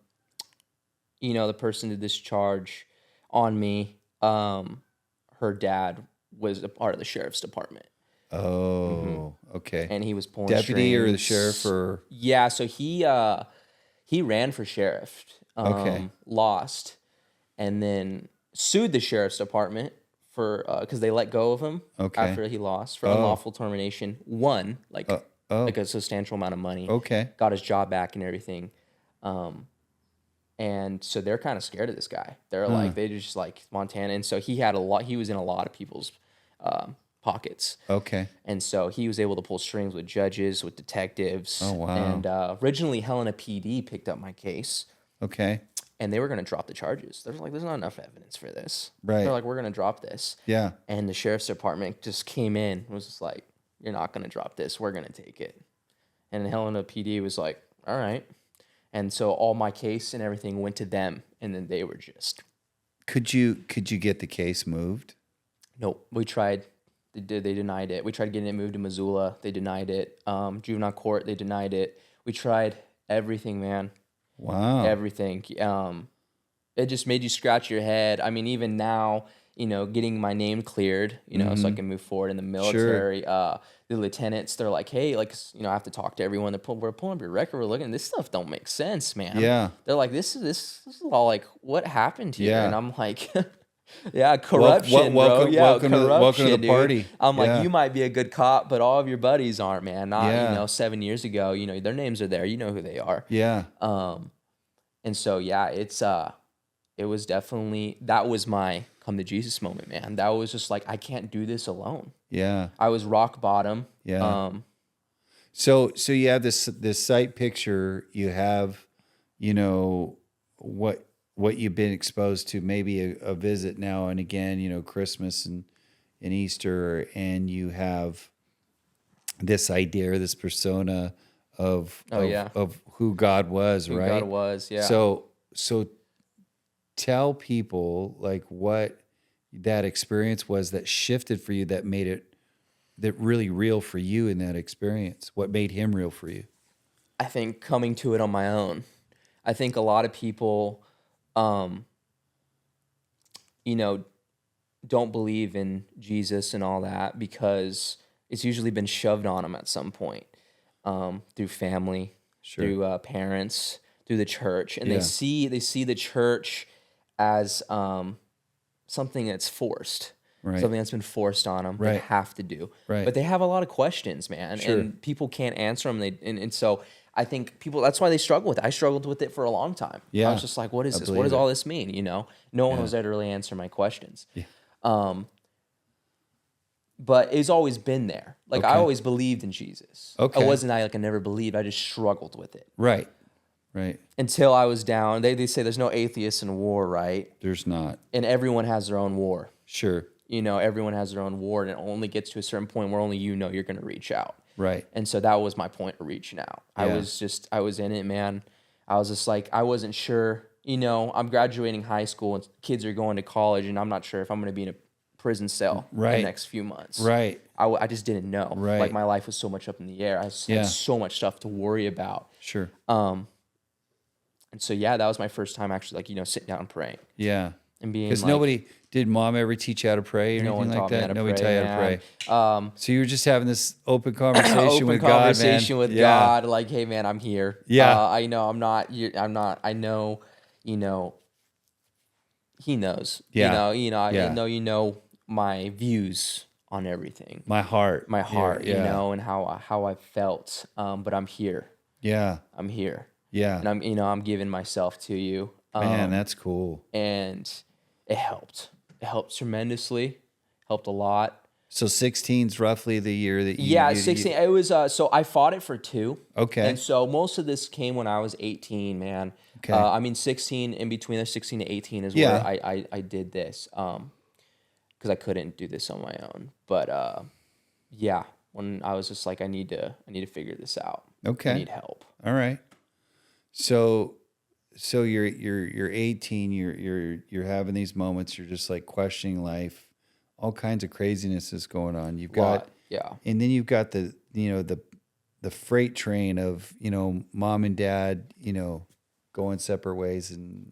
person did this charge on me. Her dad was a part of the sheriff's department. Oh, okay. And he was pulling Deputy strings. or the sheriff or? Yeah, so he ran for sheriff. Okay. Lost, and then sued the sheriff's department for because they let go of him after he lost for unlawful termination. Won like a substantial amount of money. Okay. Got his job back and everything. And so they're kind of scared of this guy. They're like, they just like Montana. And so he was in a lot of people's pockets. Okay. And so he was able to pull strings with judges, with detectives. Oh, wow. And originally Helena PD picked up my case. Okay. And they were going to drop the charges. They're like, there's not enough evidence for this. Right. They're like, we're going to drop this. Yeah. And the sheriff's department just came in and was just like, you're not going to drop this. We're going to take it. And Helena PD was like, all right. And so all my case and everything went to them. And then they were just. Could you get the case moved? Nope. We tried. They denied it. We tried getting it moved to Missoula. They denied it. Juvenile court. They denied it. We tried everything, man. Wow. Everything. It just made you scratch your head. I mean, even now, getting my name cleared, so I can move forward in the military. Sure. The lieutenants, they're like, hey, like, I have to talk to everyone. We're pulling up your record. We're looking. This stuff don't make sense, man. Yeah. They're like, this is all like, what happened here? Yeah. And I'm like, yeah, corruption, welcome, bro. Yeah, welcome corruption, to the party. I'm like, Yeah. you might be a good cop, but all of your buddies aren't, man. Not, Yeah. 7 years ago, their names are there. You know who they are. Yeah. And so, yeah, it was definitely, that was my come to Jesus moment, man. That was just like, I can't do this alone. Yeah. I was rock bottom. Yeah. So you have this sight picture. You have you know, what you've been exposed to, maybe a visit now and again, you know, Christmas and Easter, and you have this idea, this persona of who God was, Who right? God was, yeah. So tell people like what that experience was that shifted for you, that made it that really real for you in that experience. What made him real for you? I think coming to it on my own. I think a lot of people, you know, don't believe in Jesus and all that because it's usually been shoved on them at some point, through family, through parents, through the church, and they see the church as something that's forced, something that's been forced on them. They have to do, but they have a lot of questions, man, and people can't answer them. And so I think people, that's why they struggle with it. I struggled with it for a long time. I was just like, what is this? What does all this mean? You know, no one was there to really answer my questions. But it's always been there. Like I always believed in Jesus. I wasn't I never believed. I just struggled with it. Right. Until I was down. They say there's no atheists in war, right? There's not. And everyone has their own war. Sure. You know, everyone has their own war, and it only gets to a certain point where only you know you're going to reach out. Right. And so that was my point of reaching out. I was in it, man. I was just like, I wasn't sure. You know, I'm graduating high school and kids are going to college, and I'm not sure if I'm going to be in a prison cell in the next few months. Right. I just didn't know. Right. Like my life was so much up in the air. I had so much stuff to worry about. Sure. And so, that was my first time actually, like, you know, sitting down and praying. Yeah. And being because like, did mom ever teach you how to pray or anything like that? Nobody taught you how to pray. So you were just having this open conversation with God, man. Open conversation with God. Like, hey, man, I'm here. Yeah. I know I'm not. I know. You know. He knows. Yeah. I know. You know my views on everything. My heart. Yeah. You know, and how I felt. But I'm here. Yeah. I'm here. Yeah. And I'm giving myself to you. Man, that's cool. And it helped. It helped tremendously. Helped a lot. So 16's roughly the year that you... 16. It was, so I fought it for 2. Okay. And so most of this came when I was 18, man. Okay. I mean, 16, in between the 16 to 18 is where I did this. Because I couldn't do this on my own. But, when I was just like, I need to figure this out. Okay. I need help. All right. So you're 18, you're having these moments, you're just like questioning life, all kinds of craziness is going on. You've got and then you've got the freight train of, you know, mom and dad, you know, going separate ways, and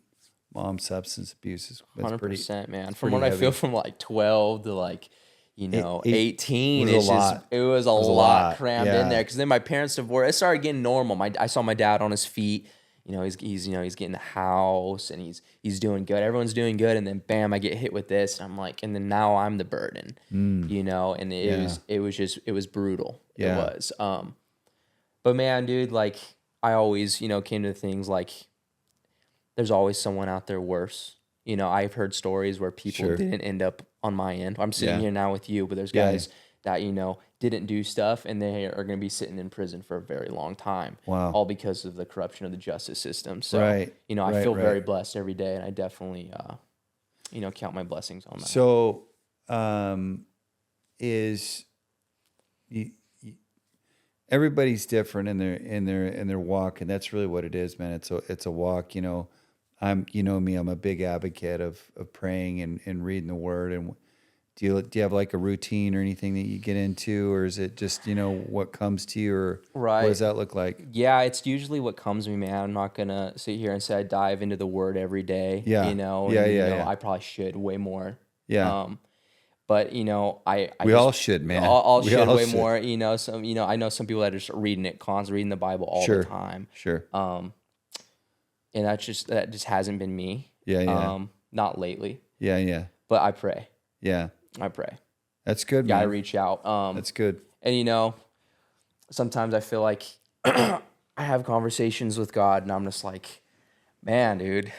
mom's substance abuse is 100%, man. From what heavy. I feel from like 12 to like, you know, 18, it was a lot crammed in there. Because then my parents divorced. It started getting normal. I saw my dad on his feet. You know, he's getting the house and he's doing good. Everyone's doing good, and then bam, I get hit with this, and I'm like, and then now I'm the burden. You know, and it was brutal. Yeah. It was. But man, dude, like I always, you know, came to things like there's always someone out there worse. You know, I've heard stories where people didn't end up on my end. I'm sitting here now with you, but there's guys that, you know, didn't do stuff, and they are going to be sitting in prison for a very long time. Wow. All because of the corruption of the justice system. So, you know, I feel very blessed every day, and I definitely, you know, count my blessings on that. So, everybody's different in their walk, and that's really what it is, man. It's a walk, you know. You know me, I'm a big advocate of praying and reading the word. And do you have like a routine or anything that you get into, or is it just, you know, what comes to you, or what does that look like? Yeah, it's usually what comes to me, man. I'm not gonna sit here and say I dive into the word every day. Yeah. You know, I probably should way more. Yeah. But you know, we all should, man. All should way more. You know, I know some people that are just reading it constantly, reading the Bible all the time. Sure. And that just hasn't been me. Yeah. Not lately. Yeah. But I pray. Yeah. I pray. That's good, man. Gotta reach out. That's good. And you know, sometimes I feel like I have conversations with God, and I'm just like, man, dude,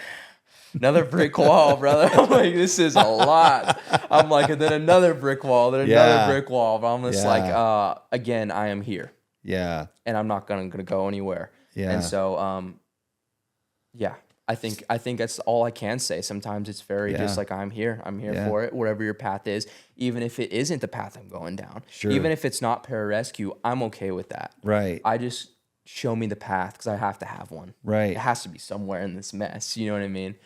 another brick wall, brother. I'm like, this is a lot. I'm like, and then another brick wall, then another brick wall. But I'm just like, again, I am here. Yeah. And I'm not gonna go anywhere. Yeah. And so, Yeah. I think that's all I can say. Sometimes it's very just like, I'm here for it, wherever your path is, even if it isn't the path I'm going down. Sure. Even if it's not pararescue, I'm okay with that. Right. I just show me the path because I have to have one. Right. It has to be somewhere in this mess. You know what I mean?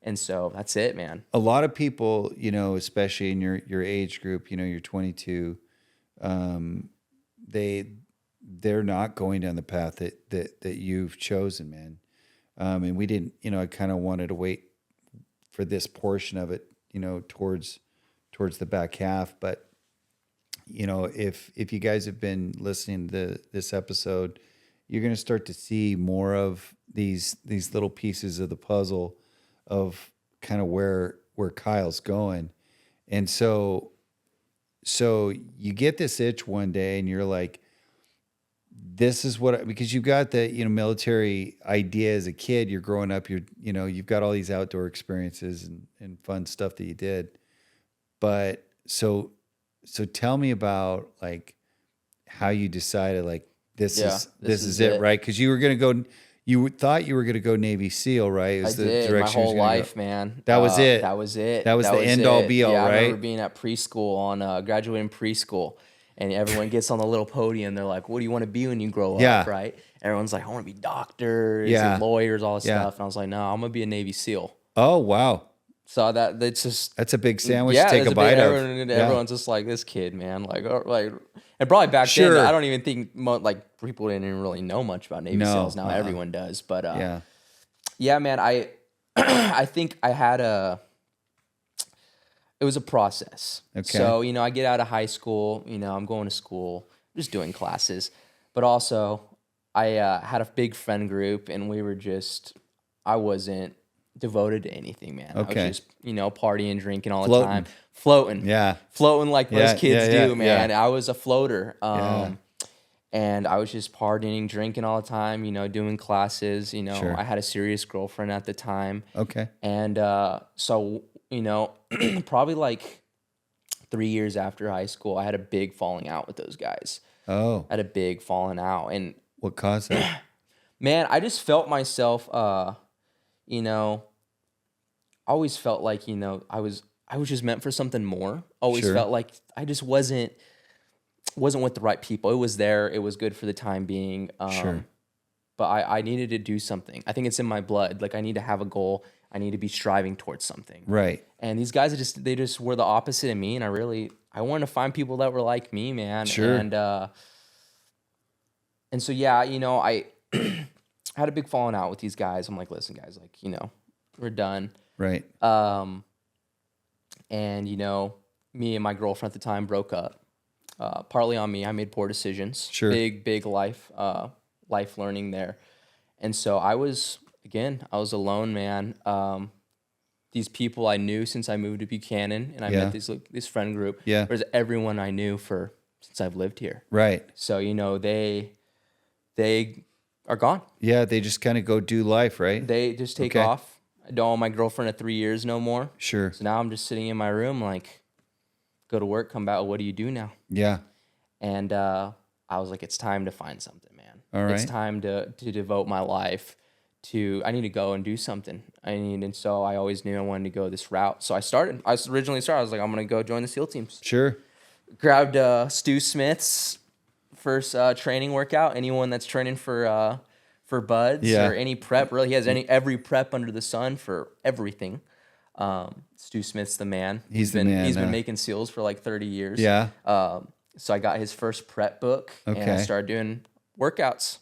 And so that's it, man. A lot of people, especially in your age group, you're 22, they're not going down the path that you've chosen, man. And we didn't, I kind of wanted to wait for this portion of it, towards the back half. But, if you guys have been listening to this episode, you're going to start to see more of these little pieces of the puzzle of kind of where Kyle's going. And so you get this itch one day and you're like, this is because you've got the, military idea as a kid, you're growing up, you've got all these outdoor experiences and fun stuff that you did. But so tell me about like how you decided like, this is it, right? Because you were going to go, you thought you were going to go Navy SEAL, right? It was I did my whole life, man. That was it. That was it. That was the end all be all, yeah, right? I remember being at preschool graduating preschool, and everyone gets on the little podium. They're like, "What do you want to be when you grow up?" Right? Everyone's like, "I want to be doctors and lawyers, all this stuff." And I was like, "No, I'm gonna be a Navy SEAL." Oh wow! So that's just that's a big sandwich to take a bite of. Everyone's just like, this kid, man, like, and probably back then, I don't even think like people didn't even really know much about Navy SEALs. Now everyone does, but yeah, man, I I think I had it was a process. Okay. So I get out of high school, I'm going to school, just doing classes, but also I had a big friend group, and I wasn't devoted to anything, man. Okay. I was just, partying, drinking all the time. Floating. Yeah. Floating like most kids do, man. I was a floater. And I was just partying, drinking all the time, doing classes. Sure. I had a serious girlfriend at the time. Okay. And so, probably like 3 years after high school, I had a big falling out with those guys. Oh. I had a big falling out. And what caused that? Man, I just felt myself, I always felt like, I was just meant for something more. Always felt like I just wasn't with the right people. It was there. It was good for the time being. Sure. But I needed to do something. I think it's in my blood. Like, I need to have a goal. I need to be striving towards something. Right. And these guys they just were the opposite of me. And I wanted to find people that were like me, man. Sure. And so, yeah, I had a big falling out with these guys. I'm like, listen, guys, like, we're done. Right. And, me and my girlfriend at the time broke up. Partly on me. I made poor decisions. Sure. Big life learning there. And so I was alone, man. These people I knew since I moved to Buchanan, and I met this friend group. Yeah. There's everyone I knew since I've lived here. Right. So, they are gone. Yeah, they just kind of go do life, right? They just take off. I don't owe my girlfriend at 3 years no more. Sure. So now I'm just sitting in my room, like, go to work, come back. What do you do now? Yeah. And I was like, it's time to find something, man. All right. It's time to devote my life I need to go and do something. And so I always knew I wanted to go this route. So I originally started, I was like, I'm going to go join the SEAL teams. Sure. Grabbed Stu Smith's first training workout. Anyone that's training for buds or any prep, really, he has every prep under the sun for everything. Stu Smith's the man. He's been making SEALs for like 30 years. Yeah. So I got his first prep book and I started doing workouts.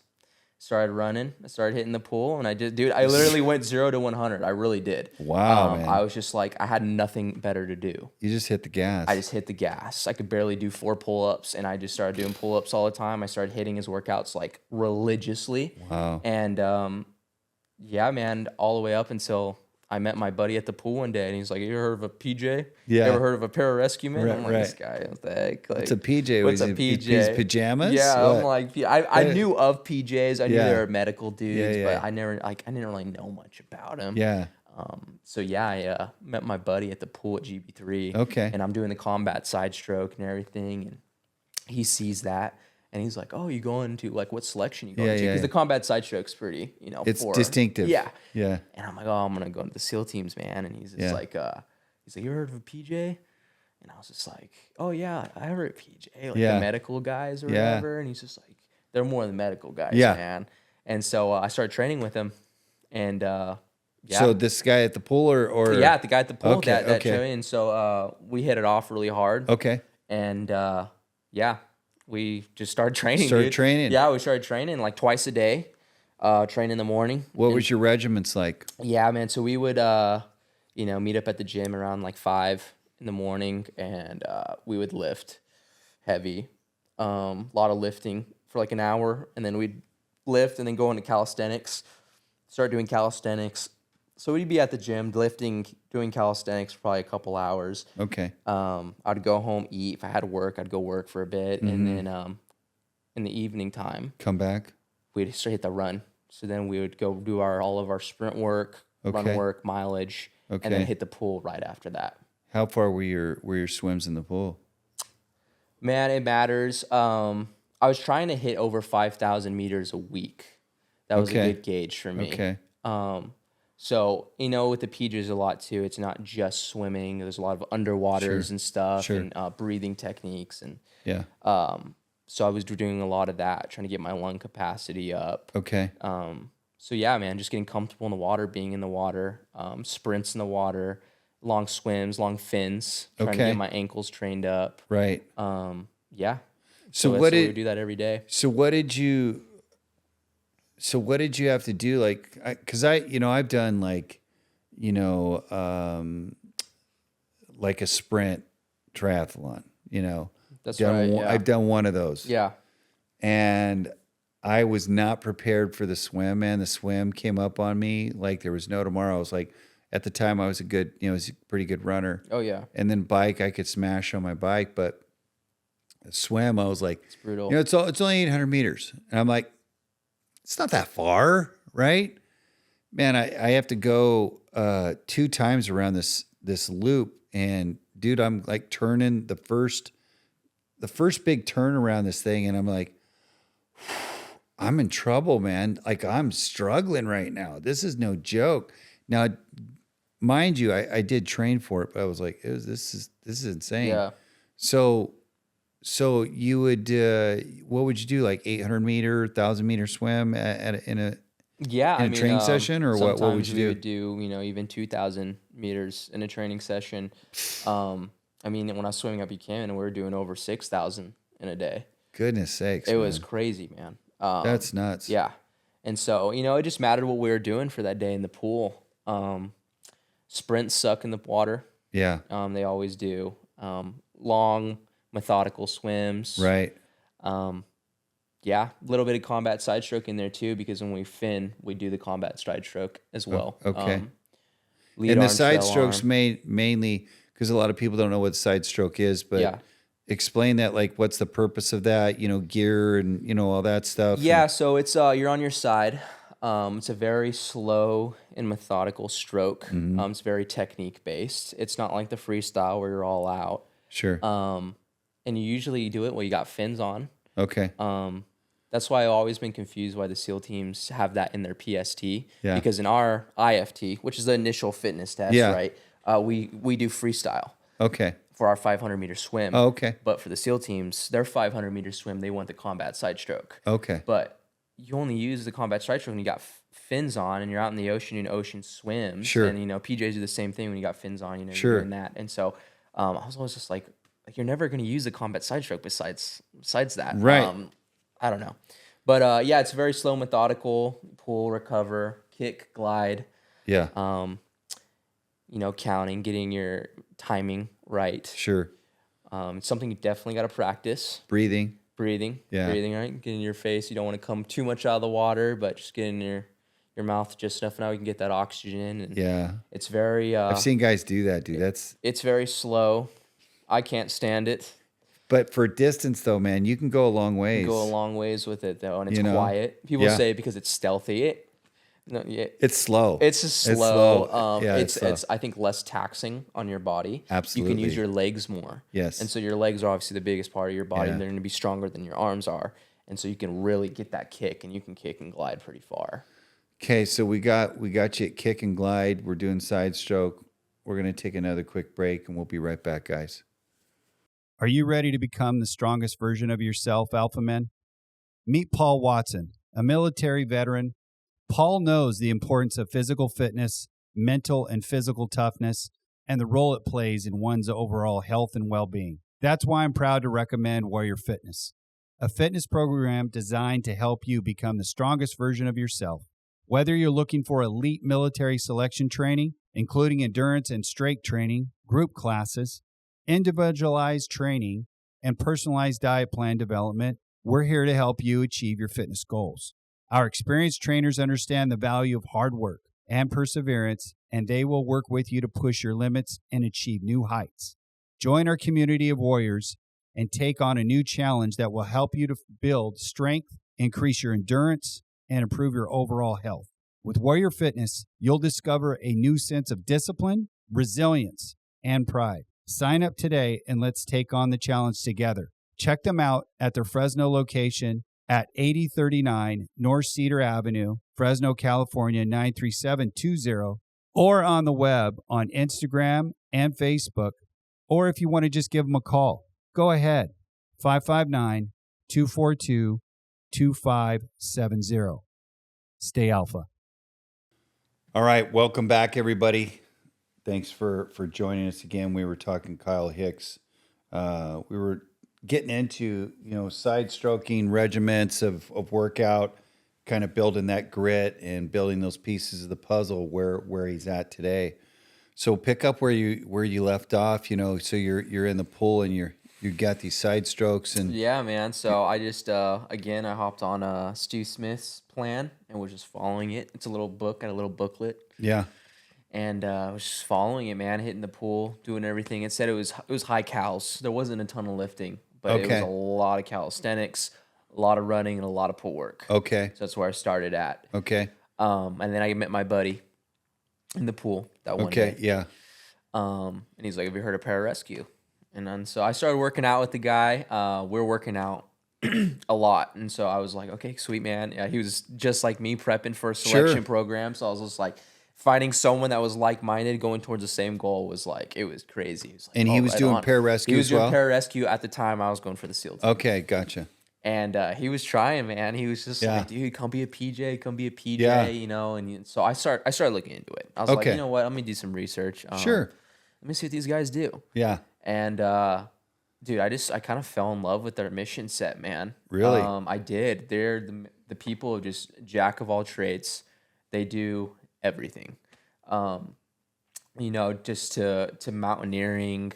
Started running. I started hitting the pool, and I literally went 0 to 100. I really did. Wow, man. I was just like, I had nothing better to do. You just hit the gas. I just hit the gas. I could barely do 4 pull-ups, and I just started doing pull-ups all the time. I started hitting his workouts like religiously. Wow. And yeah, man, all the way up until I met my buddy at the pool one day, and he's like, "You ever heard of a PJ? Yeah. You ever heard of a pararescue man?" Right, I'm like, "This guy, what the heck? Like, what's a PJ? What's a PJ? His pajamas? Yeah, what? I'm like, I knew of PJs. I knew they were medical dudes, but I didn't really know much about them. Yeah. So yeah, I met my buddy at the pool at GB3. Okay. And I'm doing the combat side stroke and everything, and he sees that, And he's like, "Oh, you going to like what selection you going Yeah, to?" yeah, Because yeah. the combat side stroke's pretty, It's distinctive. Yeah. Yeah. And I'm like, "Oh, I'm gonna go into the SEAL teams, man." And he's just Yeah. like, "You heard of a PJ?" And I was just like, "Oh yeah, I heard of PJ, like Yeah. the medical guys or Yeah. whatever." And he's just like, "They're more the medical guys, Yeah. man." And so I started training with him, and yeah. So this guy at the pool or Yeah, the guy at the pool Okay, that okay. showed me. And so we hit it off really hard. Okay. And yeah, we just started training. Started training. Yeah, we started training like twice a day. Train in the morning. What was your regiments like? Yeah, man. So we would meet up at the gym around like 5 in the morning, and we would lift heavy. A lot of lifting for like an hour, and then we'd lift and then go into calisthenics. Start doing calisthenics. So we'd be at the gym lifting, doing calisthenics for probably a couple hours. Okay. I'd go home, eat. If I had work, I'd go work for a bit, and then in the evening time, Come back. we'd straight hit the run. So then we would go do all of our sprint work, run Okay. work, mileage, and then Okay. hit the pool right after that. How far were your swims in the pool? Man, it matters. I was trying to hit over 5,000 meters a week. That was Okay. a good gauge for me. Okay. So, with the PJs a lot too, it's not just swimming. There's a lot of underwaters Sure. and stuff Sure. and breathing techniques. And Yeah. so I was doing a lot of that, trying to get my lung capacity up. Okay. So yeah, man, just getting comfortable in the water, being in the water, sprints in the water, long swims, long fins, trying to Okay. get my ankles trained up. Right. Yeah. So that's what we did do that every day. So what did you have to do? Like, cause I've done like a sprint triathlon, That's right. Yeah. I've done one of those. Yeah. And I was not prepared for the swim, man. The swim came up on me like there was no tomorrow. I was like, at the time I was was a pretty good runner. Oh yeah. And then bike, I could smash on my bike, but the swim, I was like, It's brutal. it's only 800 meters. And I'm like, it's not that far, right? Man, I have to go 2 times around this loop, and dude, I'm like turning the first big turn around this thing, and I'm like, I'm in trouble, man. Like I'm struggling right now. This is no joke. Now, mind you, I did train for it, but I was like, this is insane. Yeah. So you would, what would you do? Like 800 meter, 1,000 meter swim in a training session, or what would you do? We would do, even 2,000 meters in a training session. When I was swimming up Buchanan, we were doing over 6,000 in a day. Goodness sakes. It man. was crazy, man. That's nuts. Yeah. And so, it just mattered what we were doing for that day in the pool. Sprints suck in the water. Yeah. They always do. Long, methodical swims. Right. Yeah, a little bit of combat side stroke in there too, because when we fin, we do the combat side stroke as well. Okay. Lead And the arm, side tail strokes arm. mainly, because a lot of people don't know what side stroke is, but Yeah. explain that, like, what's the purpose of that, gear and, all that stuff. Yeah, so it's you're on your side. It's a very slow and methodical stroke. Mm-hmm. It's very technique based. It's not like the freestyle where you're all out. Sure. And you usually do it while you got fins on. Okay. That's why I've always been confused why the SEAL teams have that in their PST. Yeah. Because in our IFT, which is the initial fitness test, Yeah. right? We do freestyle Okay. for our 500 meter swim. Oh, okay. But for the SEAL teams, their 500 meter swim, they want the combat side stroke. Okay. But you only use the combat side stroke when you got fins on and you're out in the ocean and ocean swims. Sure. And, PJs do the same thing when you got fins on, Sure. you're doing that. And so I was always just like you're never going to use the combat side stroke besides that. Right. I don't know. But yeah, it's very slow, methodical, pull, recover, kick, glide, Yeah. counting, getting your timing right. Sure. It's something you definitely got to practice. Breathing. Yeah. Breathing, right? Get in your face. You don't want to come too much out of the water, but just get in your mouth just enough now you can get that oxygen. And Yeah. it's very I've seen guys do that, dude. it's very slow. I can't stand it. But for distance, though, man, you can go a long ways. Go a long ways with it though, and it's You know? quiet. People Yeah. say because it's stealthy. No, yeah. It's slow. It's just slow. It's slow. It's I think less taxing on your body. Absolutely. You can use your legs more. Yes. And so your legs are obviously the biggest part of your body, Yeah. and they're going to be stronger than your arms are. And so you can really get that kick, and you can kick and glide pretty far. Okay, so we got you at kick and glide. We're doing side stroke. We're going to take another quick break, and we'll be right back, guys. Are you ready to become the strongest version of yourself, Alpha Men? Meet Paul Watson, a military veteran. Paul knows the importance of physical fitness, mental and physical toughness, and the role it plays in one's overall health and well-being. That's why I'm proud to recommend Warrior Fitness, a fitness program designed to help you become the strongest version of yourself. Whether you're looking for elite military selection training, including endurance and strength training, group classes, individualized training, and personalized diet plan development, we're here to help you achieve your fitness goals. Our experienced trainers understand the value of hard work and perseverance, and they will work with you to push your limits and achieve new heights. Join our community of warriors and take on a new challenge that will help you to build strength, increase your endurance, and improve your overall health. With Warrior Fitness, you'll discover a new sense of discipline, resilience, and pride. Sign up today and let's take on the challenge together. Check them out at their Fresno location at 8039 North Cedar Avenue, Fresno, California, 93720, or on the web on Instagram and Facebook, or if you want to just give them a call, go ahead, 559-242-2570. Stay alpha. All right, welcome back, everybody. Thanks for joining us again. We were talking Kyle Hicks. We were getting into, side stroking regiments of workout, kind of building that grit and building those pieces of the puzzle where he's at today. So pick up where you left off, so you're in the pool and you got these side strokes and Yeah, man. So I just again I hopped on Stu Smith's plan and was just following it. It's a little book and a little booklet. yeah. And I was just following it, man, hitting the pool, doing everything. It said it was high cals. There wasn't a ton of lifting, but it was Okay. a lot of calisthenics, a lot of running, and a lot of pull work. Okay. So that's where I started at. Okay. And then I met my buddy in the pool that one Okay. day. Yeah. And he's like, "Have you heard of pararescue?" And then so I started working out with the guy. We're working out a lot, and so I was like, "Okay, sweet, man." Yeah, he was just like me, prepping for a selection program. So I was just like, finding someone that was like-minded, going towards the same goal was like, it was crazy. It was like, And he was doing pararescue He was as doing well? pararescue at the time. I was going for the SEAL team. Okay. Gotcha. And he was trying, man. He was just Yeah. like, dude, come be a PJ, Yeah. And so I started looking into it. I was like, Okay. you know what? Let me do some research. Sure. Let me see what these guys do. Yeah. And dude, I kind of fell in love with their mission set, man. Really? I did. They're the people of just jack of all trades. They do everything. Just to mountaineering,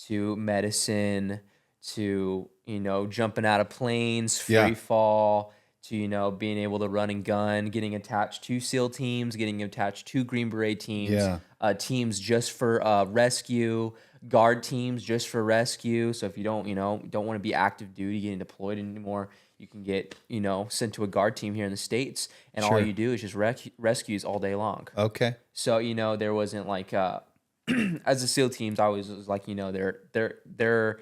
to medicine, to, jumping out of planes, free Yeah. fall, to, being able to run and gun, getting attached to SEAL teams, getting attached to Green Beret teams, Yeah. Teams just for rescue, guard teams just for rescue. So if you don't want to be active duty, getting deployed anymore, you can get, sent to a guard team here in the States, and all Sure. you do is just rescues all day long. Okay. So, there wasn't like, as the SEAL teams, I was like, they're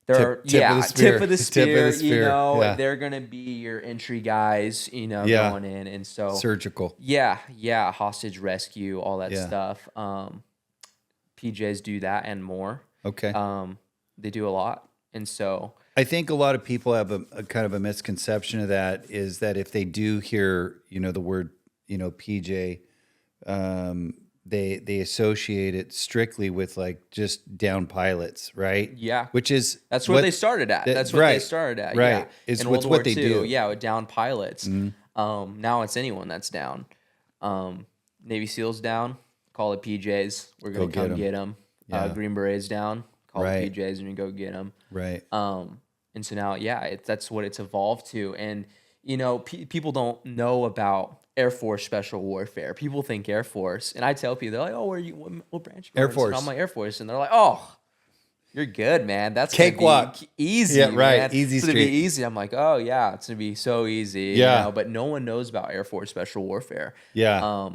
Tip of the spear. tip of the Tip of the spear. Yeah. They're going to be your entry guys, Yeah. going in. And so, Surgical. yeah, hostage rescue, all that Yeah. stuff. PJs do that and more. Okay. They do a lot. And so, I think a lot of people have a kind of a misconception of that, is that if they do hear, the word, PJ, they associate it strictly with like just down pilots, right? yeah. Which is That's what they started at. That's what right, they started at. right. Yeah. It's In what's World what War they II, do. Yeah, with down pilots. Mm-hmm. Now it's anyone that's down. Navy SEALs down. Call it PJs. We're gonna Go get come 'em. get them. Yeah. Green Berets down. Call Right. it PJs and you go get them. Right. And so now, that's what it's evolved to. And people don't know about Air Force Special Warfare. People think Air Force, and I tell people, they're like, "Oh, where are you? What branch?" Air And Force. I'm like, Air Force, and they're like, "Oh, you're good, man. That's Cakewalk. Easy, Yeah, right. man. Easy it's gonna street. be easy. I'm like, oh yeah, it's gonna be so easy. Yeah. You know? But no one knows about Air Force Special Warfare. Yeah.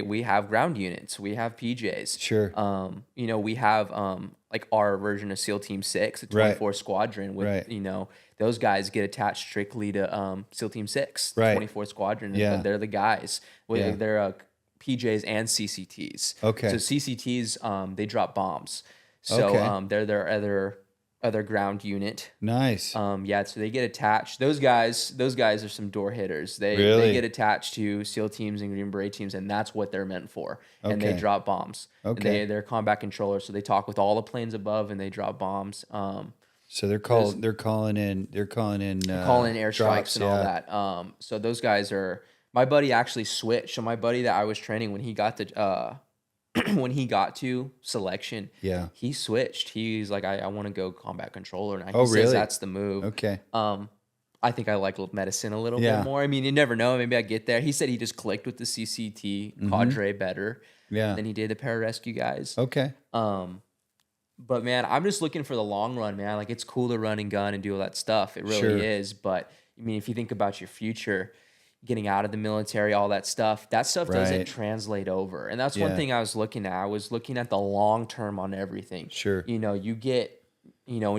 We have ground units, we have PJs. Sure. You know, we have like our version of SEAL Team 6, the Right. 24 Squadron with Right. you know, those guys get attached strictly to SEAL Team 6, the Right. 24 Squadron. Yeah. They're the guys. Yeah. They're PJs and CCTs. Okay. So CCTs, they drop bombs. So Okay. they're their other ground unit. Nice. Yeah, so they get attached. Those guys are some door hitters. They Really? get attached to SEAL teams and Green Beret teams, and that's what they're meant for. And they Okay. drop bombs. Okay. And they're combat controllers, so they talk with all the planes above, and they drop bombs. So they're calling in Call in airstrikes drops, and all yeah. that. So those guys are. My buddy actually switched. So my buddy that I was training when he got to when he got to selection, Yeah. he switched. He's like, I want to go combat controller now. He Oh, says really? that's the move. Okay. I think I like medicine a little Yeah. bit more. I mean, you never know. Maybe I get there. He said he just clicked with the CCT cadre better Yeah. than he did the pararescue guys. Okay. But man, I'm just looking for the long run, man. Like it's cool to run and gun and do all that stuff. It really Sure. is. But I mean, if you think about your future, getting out of the military, all that stuff doesn't Right. translate over. And that's Yeah. one thing I was looking at. I was looking at the long term on everything. Sure. You know, when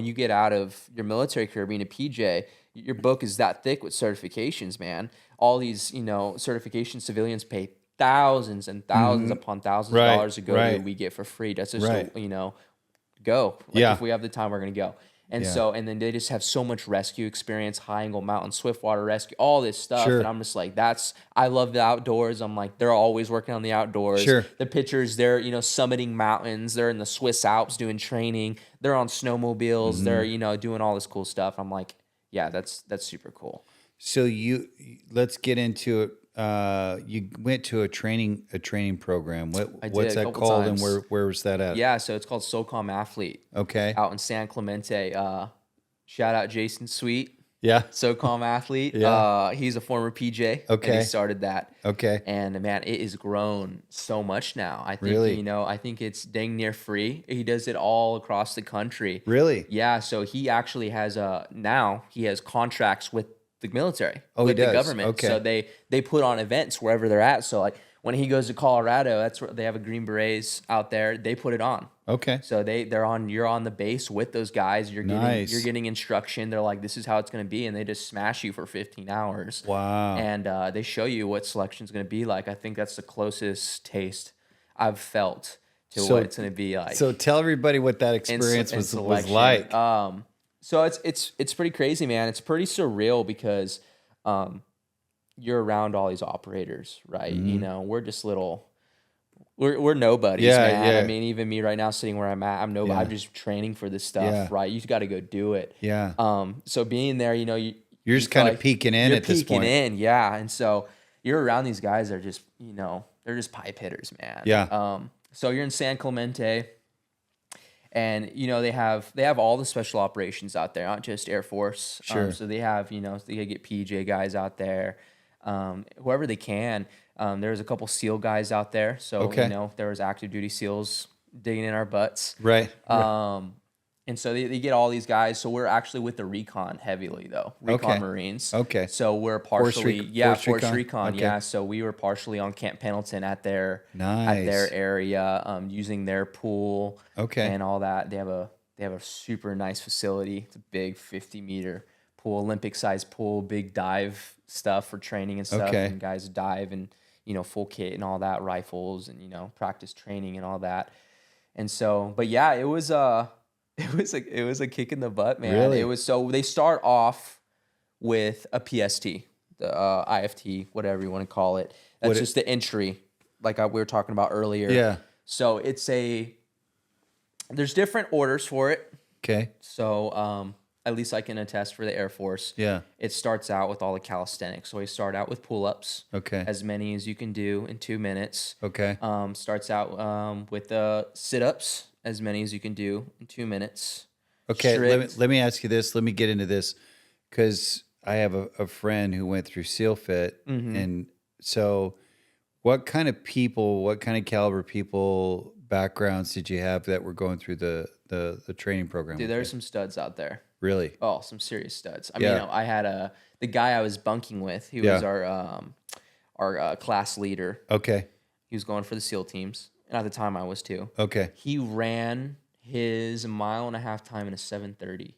you get out of your military career being a PJ, your book is that thick with certifications, man. All these, certification civilians pay thousands and 1000s upon thousands Right, of dollars to go right. to. We get for free. That's just, Right. go. Like Yeah. if we have the time, we're going to go. And Yeah. so, and then they just have so much rescue experience, high angle mountain, swiftwater rescue, all this stuff. Sure. And I'm just like, I love the outdoors. I'm like, they're always working on the outdoors. Sure. The pictures, they're, summiting mountains. They're in the Swiss Alps doing training. They're on snowmobiles. Mm-hmm. They're, doing all this cool stuff. I'm like, yeah, that's super cool. So let's get into it. You went to a training program. I What's did a that couple called, times. and where was that at? Yeah, so it's called SOCOM Athlete Okay. out in San Clemente. Shout out Jason Sweet. Yeah. SOCOM Athlete. Yeah. He's a former PJ. Okay. And he started that. Okay. And man, it has grown so much now. I think, Really? I think it's dang near free. He does it all across the country. Really? Yeah. So he actually has now he has contracts with the military, Oh, he with the does? government. Okay. So they put on events wherever they're at. So like when he goes to Colorado, that's where they have a Green Berets out there. They put it on. Okay. So you're on the base with those guys. Nice. You're getting instruction. They're like, this is how it's going to be, and they just smash you for 15 hours. Wow. And they show you what selection's going to be like. I think that's the closest taste I've felt to what it's going to be like. So tell everybody what that experience was selection. like. So it's pretty crazy, man. It's pretty surreal because you're around all these operators, right? Mm-hmm. We're just we're nobodies, Yeah, man. yeah. I mean, even me right now sitting where I'm at, I'm nobody. Yeah. I'm just training for this stuff, Yeah. right? You got to go do it. Yeah. So being there, you're just kind of peeking in at this point. yeah. And so you're around these guys that are just, they're just pipe hitters, man. Yeah. So you're in San Clemente, and they have all the special operations out there, not just Air Force. Sure. So they have, they get PJ guys out there, whoever they can. There's a couple SEAL guys out there, so Okay. there was active duty SEALs digging in our butts. Right. And so they get all these guys. So we're actually with the recon heavily, though. Recon Okay. Marines. Okay. So we're Force partially, Force Force Recon? Recon. Okay. Yeah. So we were partially on Camp Pendleton at their Nice. area, using their pool. Okay. And all that. They have a super nice facility. It's a big 50-meter pool, Olympic sized pool, big dive stuff for training and stuff. Okay. And guys dive and full kit and all that, rifles and practice training and all that. And so, but yeah, it was it was a kick in the butt, man. Really? It was. So they start off with a PST, the IFT, whatever you want to call it. That's just the entry, like we were talking about earlier. Yeah. So there's different orders for it. Okay. So at least I can attest for the Air Force. Yeah. It starts out with all the calisthenics. So we start out with pull-ups. Okay. As many as you can do in 2 minutes. Okay. Starts out with sit-ups, as many as you can do in 2 minutes. Okay. Strict. Let me ask you this. Let me get into this because I have a friend who went through SEAL Fit, Mm-hmm. and so What kind of people, what kind of caliber people, backgrounds did you have that were going through the training program? Dude, there's some studs out there. Really? Oh, some serious studs. I Yeah. mean, I had the guy I was bunking with. He was our class leader. Okay. He was going for the SEAL teams, and at the time I was too. Okay. He ran his 1.5 mile time in a 7:30.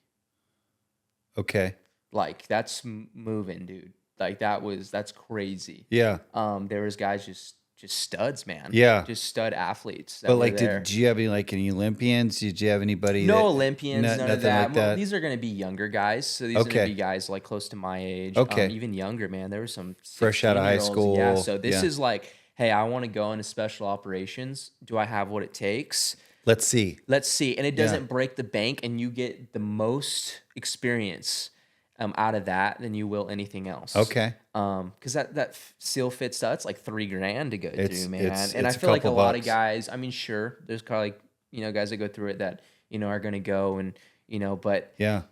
Okay. Like that's moving, dude. Like that's crazy. Yeah. There was guys just studs, man. Yeah. Just stud athletes. That But were like, there. did you have any Olympians? Did you have anybody? No that, Olympians, none nothing of that. like Well, that? these are going to be younger guys. So these are going to be guys like close to my age. Okay. Even younger, man. There were some Fresh out of high 16-year-olds. school. Yeah. So this Yeah. is like, hey, I want to go into special operations. Do I have what it takes? Let's see. Let's see. And it Yeah. doesn't break the bank, and you get the most experience out of that than you will anything else. Okay. Because that SEAL fit stuff, it's like $3,000 to go It's- through, man. it's- And I it's a feel like a couple lot of bucks. guys, I mean, sure, there's kind of like, guys that go through it that, are going to go and, but Yeah.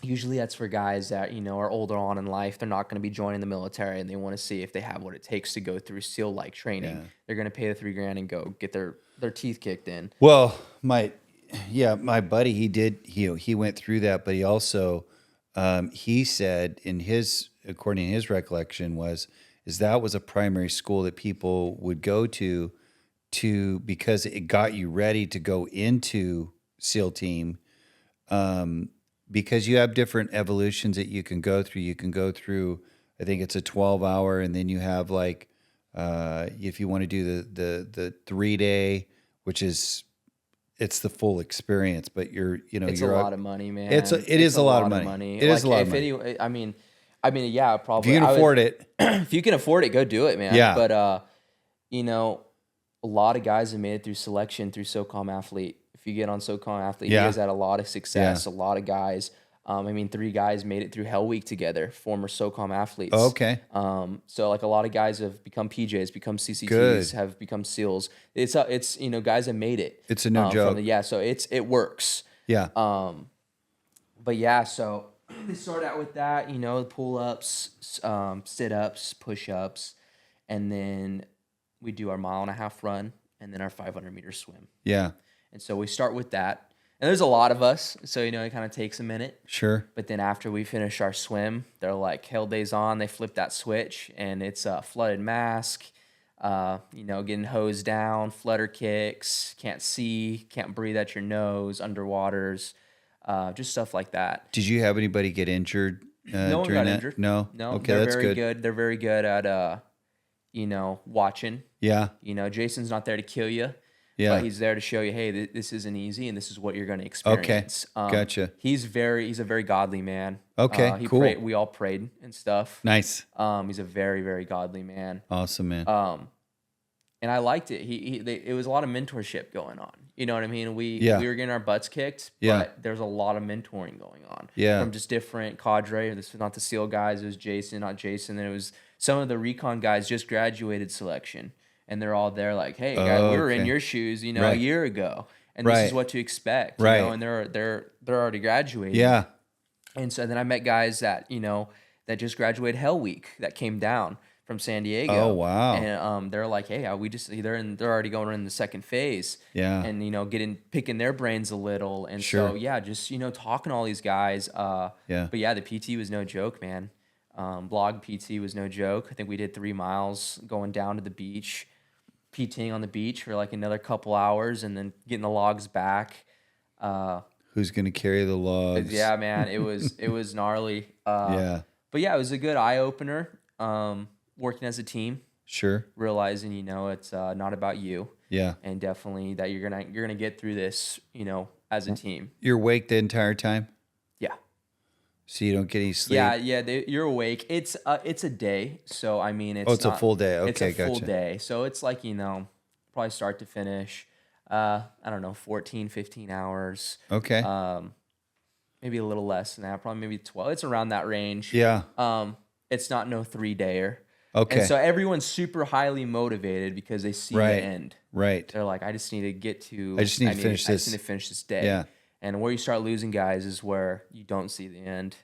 usually that's for guys that, are older on in life. They're not going to be joining the military, and they want to see if they have what it takes to go through SEAL-like training. Yeah. They're going to pay the $3,000 and go get their teeth kicked in. Well, my buddy, he went through that, but he also, he said according to his recollection is that was a primary school that people would go to because it got you ready to go into SEAL team. Because you have different evolutions that you can go through. You can go through, I think it's a 12-hour, and then you have like, if you want to do the 3-day, which is, it's the full experience, but It's a lot of money, man. It is a lot of money. It is a lot of money. I mean, yeah, probably. If you can afford it, If you can afford it, go do it, man. Yeah. But a lot of guys have made it through selection through SOCOM Athlete. If you get on SOCOM Athlete, Yeah. you guys had a lot of success. Yeah. A lot of guys. 3 guys made it through Hell Week together, former SOCOM athletes. Oh, okay. So like a lot of guys have become PJs, become CCTs, Good. have become SEALs. It's guys have made it. It's a no joke. So it works. Yeah. But yeah, so they start out with that, pull ups, sit ups, push ups, and then we do our 1.5 mile run and then our 500-meter swim. Yeah. And so we start with that. And there's a lot of us, so it kind of takes a minute. Sure. But then after we finish our swim, they're like, hell day's on. They flip that switch, and it's a flooded mask, getting hosed down, flutter kicks, can't see, can't breathe at your nose, underwaters, just stuff like that. Did you have anybody get injured No one during got that? injured. No. No, Okay, they're that's very good. They're very good at, watching. Yeah. Jason's not there to kill you. Yeah. But he's there to show you, hey, this isn't easy, and this is what you're going to experience. Gotcha. He's a very godly man. Okay, cool. We all prayed and stuff. Nice. He's a very, very godly man. Awesome, man. And I liked it. It was a lot of mentorship going on. You know what I mean? We were getting our butts kicked, but there's a lot of mentoring going on. Yeah. From just different cadre. This was not the SEAL guys. It was Jason, not Jason. And it was some of the recon guys just graduated selection. And they're all there like, hey, guys, we were in your shoes, a Right. year ago. And Right. this is what to expect. Right. And they're already graduating. Yeah. And so then I met guys that, that just graduated Hell Week that came down from San Diego. Oh, wow. And they're like, hey, they're already going in the second phase. Yeah. And picking their brains a little. And Sure. so yeah, just talking to all these guys. Yeah. But yeah, the PT was no joke, man. Blog PT was no joke. I think we did 3 miles going down to the beach, PTing on the beach for like another couple hours, and then getting the logs back. Who's going to carry the logs? Yeah, man, it was gnarly. Yeah. But yeah, it was a good eye opener. Working as a team, Sure. realizing it's not about you, Yeah. and definitely that you're gonna get through this, as a team. You're awake the entire time, Yeah, so you don't get any sleep. yeah. You're awake. It's a day, so I mean, It's a full day. It's Okay, a full gotcha. day, so it's like probably start to finish. I don't know, 14, 15 hours. Okay. Maybe a little less than that. Probably maybe 12. It's around that range. Yeah. It's not no 3-dayer. Okay. And so everyone's super highly motivated because they see Right. the end. Right. They're like, I just need to get to. I just need to finish I just this. need to finish this day. Yeah. And where you start losing guys is where you don't see the end.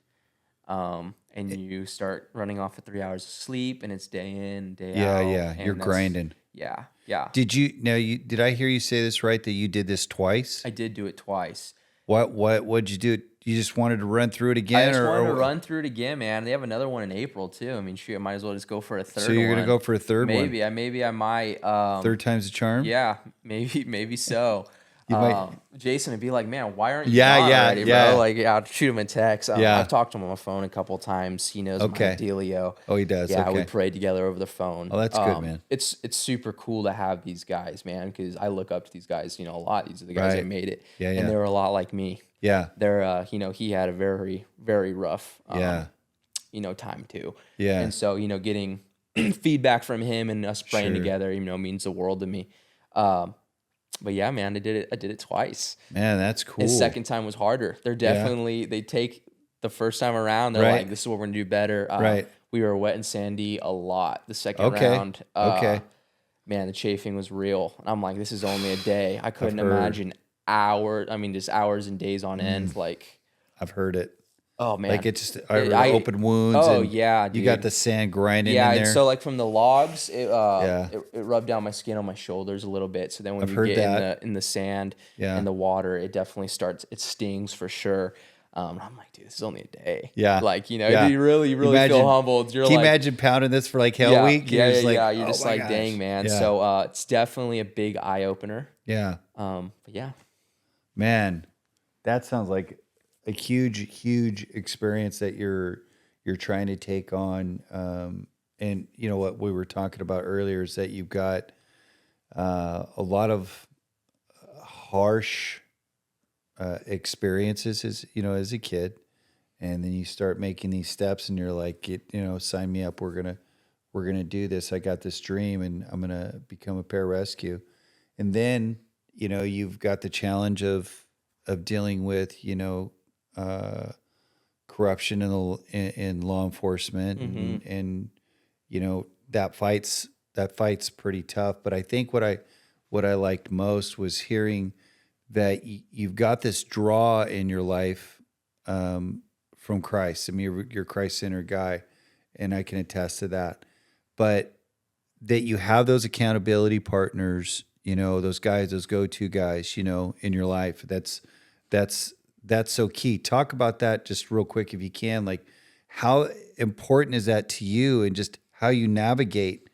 And you start running off at 3 hours of sleep, and it's day in, day Yeah, out. yeah. and You're that's- grinding. Yeah, yeah. Did I hear you say this right? That you did this twice? I did do it twice. What'd you do? You just wanted to run through it I again? just wanted to run through it again, man. They have another one in April too. I mean, shoot, I might as well just go for a third. So you're going to go for a third one? Maybe I might. Third time's a charm? Yeah, maybe so. You might- Jason would be like, "Man, why aren't you Yeah, on yeah, already, yeah. bro?" Like, I'll shoot him a text. Yeah. I've talked to him on the phone a couple times. He knows my dealio. Oh, he does? Yeah, we Okay. prayed together over the phone. Oh, that's good, man. It's super cool to have these guys, man, because I look up to these guys, a lot. These are the guys Right. that made it, Yeah, yeah. and they were a lot like me. Yeah. They're, he had a very, very rough, Yeah. time too. Yeah. And so, getting feedback from him and us praying Sure. together, means the world to me. But yeah, man, I did it twice. Man, that's cool. And second time was harder. They're definitely, they take the first time around, they're Right. like, this is what we're going to do better. Right. We were wet and sandy a lot the second Okay. round. Okay. Man, the chafing was real. And I'm like, this is only a day. I couldn't heard. imagine hours. I mean, just hours and days on end. Like, I've heard it. oh man. Like it's just I- open wounds. Oh, and yeah, You got dude. the sand grinding Yeah, in and there. so like from the logs, it Yeah. it rubbed down my skin on my shoulders a little bit. So then when I've you heard get that. in the sand Yeah. and the water, it definitely it stings for sure. I'm like, dude, this is only a day. Yeah. Like, Yeah. you really Imagine- feel humbled. You're Can you like, imagine pounding this for like Hell yeah, Week? yeah, just yeah, like, yeah. You're oh just my like, gosh. dang, man. Yeah. So it's definitely a big eye opener. Yeah. But yeah. Man, that sounds like a huge experience that you're trying to take on. And what we were talking about earlier is that you've got a lot of harsh experiences as a kid, and then you start making these steps, and you're like, sign me up. We're gonna do this. I got this dream, and I'm gonna become a pararescue. And then you've got the challenge of dealing with corruption in law enforcement, and that fight's pretty tough. But I think what I liked most was hearing that you've got this draw in your life from Christ. I mean, you're a Christ-centered guy, and I can attest to that. But that you have those accountability partners, those guys, those go-to guys, in your life. That's so key. Talk about that just real quick if you can. Like, how important is that to you, and just how you navigate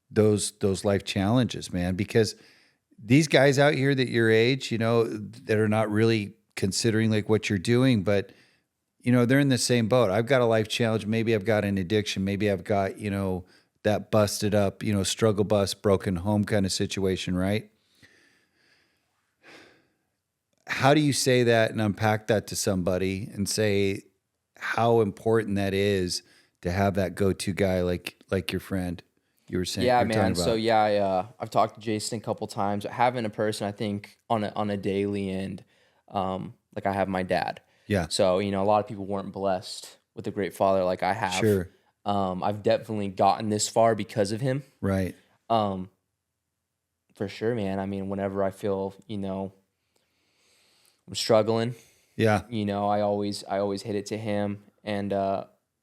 those life challenges, man? Because these guys out here that your age, that are not really considering like what you're doing, but they're in the same boat. I've got a life challenge. Maybe I've got an addiction. Maybe I've got, that busted up, struggle bus, broken home kind of situation, right? How do you say that and unpack that to somebody and say how important that is to have that go-to guy like your friend you were saying? Yeah, you were talking man. about? So yeah, I've talked to Jason a couple times. Having a person, I think, on a daily end, like I have my dad. Yeah. So a lot of people weren't blessed with a great father like I have. Sure. I've definitely gotten this far because of him. Right. For sure, man. I mean, whenever I feel, I'm struggling, Yeah. I always hit it to him, and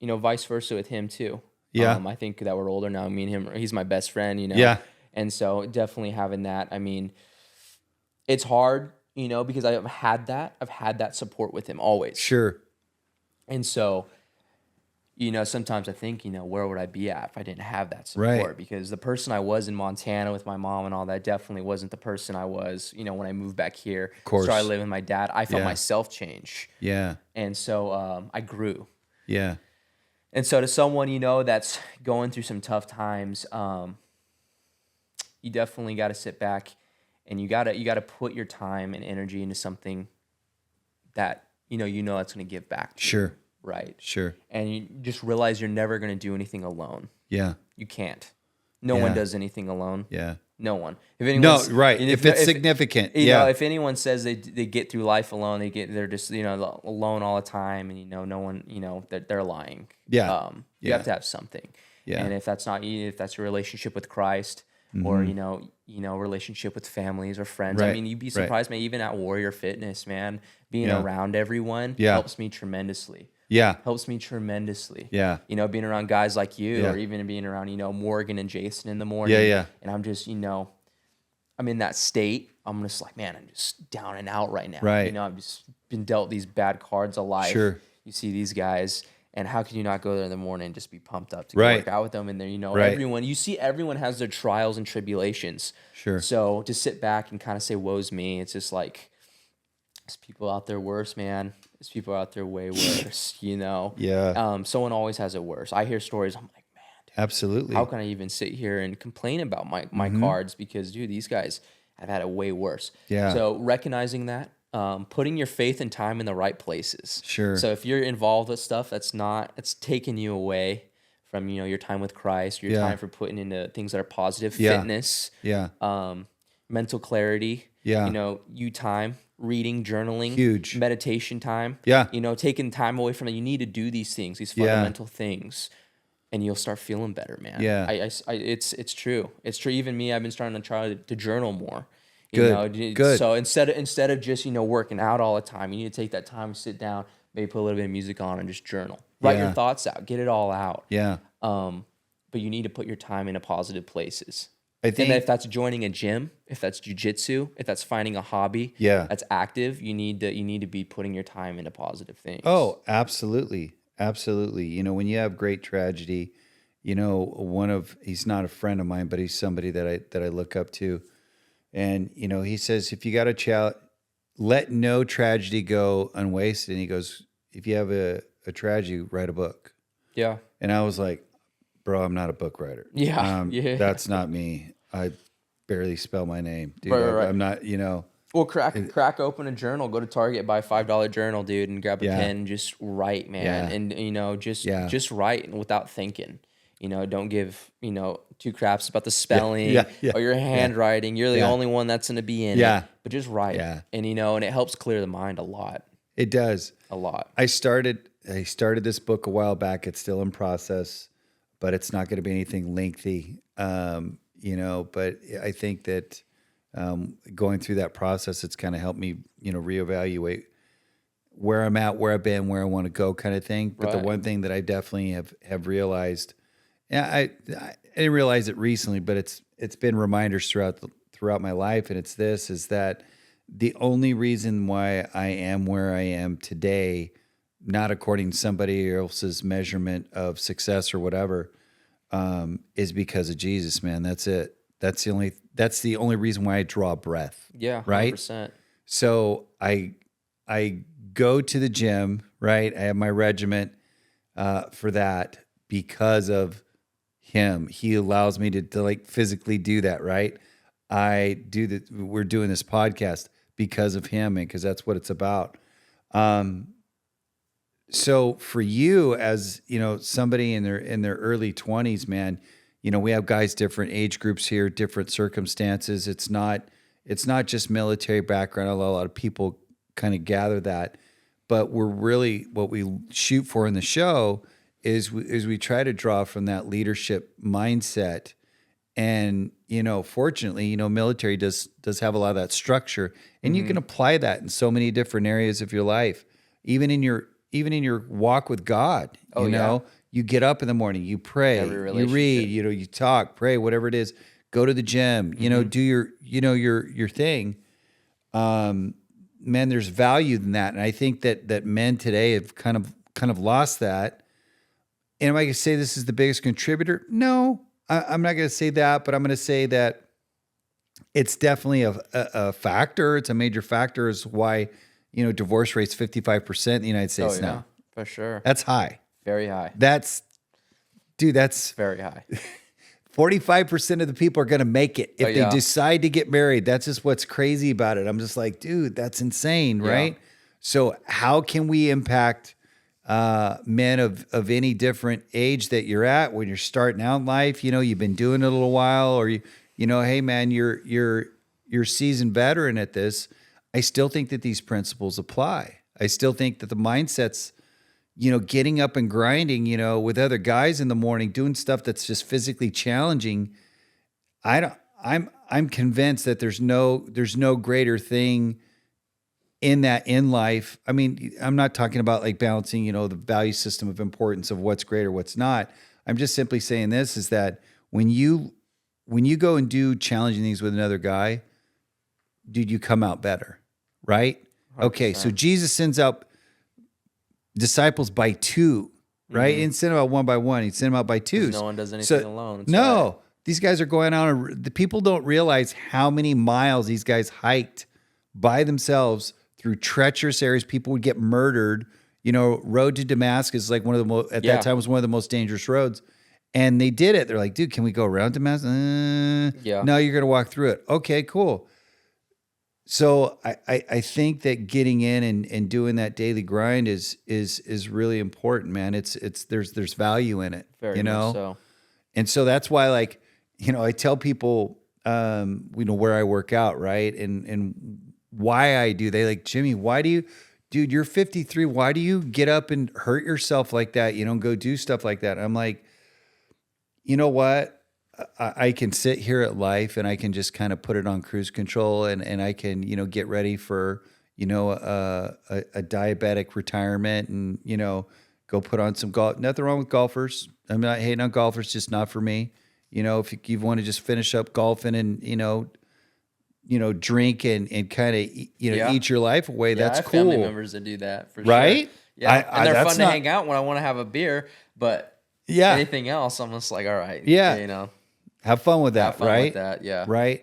vice versa with him too. Yeah. I think that we're older now. Me and him, he's my best friend, Yeah. And so definitely having that. I mean, it's hard, because I've had that support with him always. Sure. And so, sometimes I think, where would I be at if I didn't have that support? Right. Because the person I was in Montana with my mom and all that definitely wasn't the person I was, when I moved back here. Of course. Started living with my dad. I felt Yeah. myself change. Yeah. And so I grew. Yeah. And so to someone, that's going through some tough times, you definitely got to sit back, and you got to put your time and energy into something that, that's going to give back to you. Sure. Right. Sure. And you just realize you're never going to do anything alone. Yeah. You can't. No Yeah. one does anything alone. Yeah. No one. If No, anyone's, right. and If it's significant. you know, Yeah. if anyone says they get through life alone, they're just alone all the time, and no one, they're lying. Yeah. You Yeah. have to have something. Yeah. And if that's not you, if that's your relationship with Christ, or relationship with families or friends. I Right. mean, you'd be Right. surprised, man. Even at Warrior Fitness, man, being Yeah. around everyone Yeah. helps me tremendously. Yeah. Helps me tremendously. Yeah. You know, being around guys like you, Yeah. or even being around, you know, Morgan and Jason in the morning. Yeah, yeah. And I'm just, you know, I'm in that state. I'm just like, man, I'm just down and out right now. Right. You know, I've just been dealt these bad cards of life. Sure. You see these guys, and how can you not go there in the morning and just be pumped up to go Right. work out with them? And there, you know, Right. everyone has their trials and tribulations. Sure. So to sit back and kind of say, woe's me, it's just like, there's people out there worse, man. There's people out there way worse, you know? Yeah. Someone always has it worse. I hear stories, I'm like, man, dude, Absolutely. how can I even sit here and complain about my cards? Because, dude, these guys have had it way worse. Yeah. So recognizing that, putting your faith and time in the right places. Sure. So if you're involved with stuff it's taking you away from, you know, your time with Christ, your time for putting into things that are positive, fitness, mental clarity, you know, time, reading, journaling, Huge. meditation time. Yeah. You know, taking time away from it. You need to do these things, these fundamental things, and you'll start feeling better, man. Yeah. It's true. It's true. Even me, I've been starting to try to journal more. Good. You know, Good. So instead of just, you know, working out all the time, you need to take that time, sit down, maybe put a little bit of music on and just journal. Write your thoughts out, get it all out. Yeah. But you need to put your time into positive places. I think And if that's joining a gym, if that's jujitsu, if that's finding a hobby that's active, you need to be putting your time into positive things. Oh, absolutely. Absolutely. You know, when you have great tragedy, you know, he's not a friend of mine, but he's somebody that I look up to. And, you know, he says, if you got a let no tragedy go unwasted. And he goes, if you have a tragedy, write a book. Yeah. And I was like, bro, I'm not a book writer. Yeah. That's not me. I barely spell my name, dude. Right. I'm not, you know. Well, crack open a journal, go to Target, buy a $5 journal, dude, and grab a pen and just write, man. Yeah. And, you know, just write without thinking. You know, don't give, you know, two craps about the spelling or your handwriting. You're the only one that's going to be in it. But just write. Yeah. And, you know, and it helps clear the mind a lot. It does. A lot. I started this book a while back. It's still in process, but it's not going to be anything lengthy. You know, but I think that going through that process, it's kind of helped me, you know, reevaluate where I'm at, where I've been, where I want to go, kind of thing. But the one thing that I definitely have realized, I didn't realize it recently, but it's been reminders throughout my life, and it's that the only reason why I am where I am today, not according to somebody else's measurement of success or whatever, is because of Jesus, man. That's it. That's the only reason why I draw breath. Yeah, 100%. Right. So I go to the gym, right? I have my regiment for that because of him. He allows me to like physically do that, right? We're doing this podcast because of him and because that's what it's about. So for you, as you know, somebody in their early 20s, man, you know, we have guys different age groups here, different circumstances. It's not just military background. A lot of people kind of gather that, but we're really what we shoot for in the show is we try to draw from that leadership mindset. And, you know, fortunately, you know, military does have a lot of that structure, and you can apply that in so many different areas of your life, even in your walk with God. You know, you get up in the morning, you pray, you read, you know, you talk, pray, whatever it is, go to the gym, you know, do your thing. Man, there's value in that. And I think that men today have kind of lost that. And am I going to say this is the biggest contributor? No, I'm not going to say that, but I'm going to say that it's definitely a factor. It's a major factor is why, you know, divorce rate's 55% in the United States now. For sure. That's high. Very high. That's very high. 45% of the people are going to make it if they decide to get married. That's just what's crazy about it. I'm just like, dude, that's insane, right? So how can we impact men of any different age that you're at when you're starting out in life? You know, you've been doing it a little while, or you know, hey man, you're seasoned veteran at this. I still think that these principles apply. I still think that the mindsets, you know, getting up and grinding, you know, with other guys in the morning, doing stuff that's just physically challenging. I'm convinced that there's no greater thing in life, I mean, I'm not talking about like balancing, the value system of importance of what's great or what's not. I'm just simply saying this is that when you go and do challenging things with another guy, dude, you come out better, right? 100%. Okay, so Jesus sends out disciples by two, right? He didn't send them out one by one. He sent them out by twos. No one does anything alone. It's no, right. These guys are going out. The people don't realize how many miles these guys hiked by themselves through treacherous areas. People would get murdered. Road to Damascus is like one of the most, at that time was one of the most dangerous roads. And they did it. They're like, dude, can we go around Damascus? No, you're going to walk through it. Okay, cool. So I think that getting in and doing that daily grind is really important, man. There's value in it, Very much so. And so that's why, like, I tell people, where I work out, right? And why I do. They like, Jimmy, why do you, dude, you're 53. Why do you get up and hurt yourself like that? Go do stuff like that. I'm like, you know what? I can sit here at life and I can just kind of put it on cruise control and I can, get ready for, a diabetic retirement and, go put on some golf. Nothing wrong with golfers. I'm not hating on golfers, just not for me. If you want to just finish up golfing and, drink and kind of, eat your life away, that's I have cool. Family members that do that for right? Sure. Yeah, and they're fun to not... hang out when I want to have a beer, but anything else, I'm just like, all right, have fun with that, have fun right? With that, yeah, right.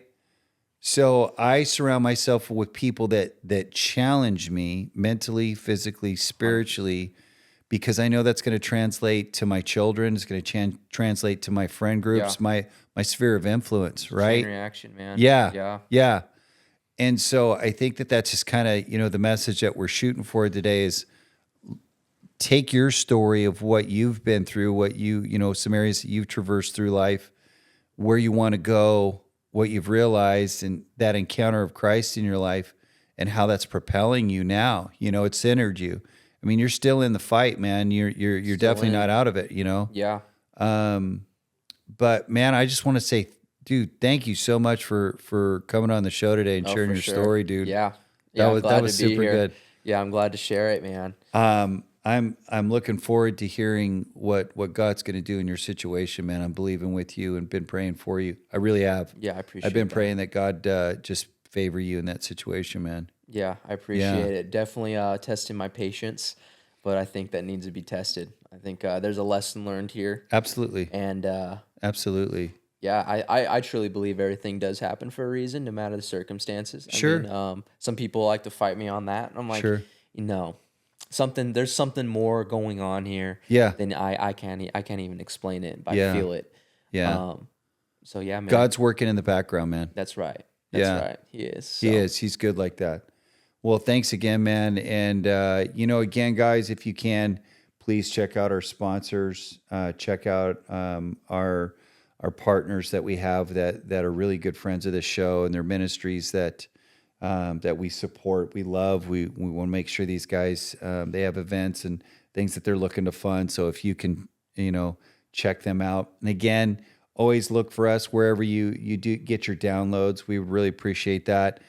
So I surround myself with people that challenge me mentally, physically, spiritually, because I know that's going to translate to my children. It's going to translate to my friend groups, my sphere of influence, right? Chain reaction, man. Yeah. And so I think that that's just kind of, the message that we're shooting for today is take your story of what you've been through, what some areas that you've traversed through life, where you want to go, what you've realized, and that encounter of Christ in your life and how that's propelling you now. It's centered you. I mean, you're still in the fight, man. You're definitely not out of it, Yeah. But man, I just want to say, dude, thank you so much for coming on the show today and sharing your story, dude. Yeah. That was super good. Yeah, I'm glad to share it, man. I'm looking forward to hearing what God's going to do in your situation, man. I'm believing with you and been praying for you. I really have. Yeah, I appreciate it. I've been praying that God just favor you in that situation, man. Yeah, I appreciate it. Definitely testing my patience, but I think that needs to be tested. I think there's a lesson learned here. Absolutely. And absolutely. Yeah, I truly believe everything does happen for a reason, no matter the circumstances. Sure. I mean, some people like to fight me on that. And I'm like, sure. There's something more going on here. Yeah. Than I can't even explain it, but I feel it. Yeah. So yeah, man. God's working in the background, man. That's right. That's right. He is. So. He is. He's good like that. Well, thanks again, man. And again, guys, if you can, please check out our sponsors. Check out our partners that we have that are really good friends of the show and their ministries that we support, we love. We want to make sure these guys they have events and things that they're looking to fund. So if you can, check them out. And again, always look for us wherever you do get your downloads. We would really appreciate that.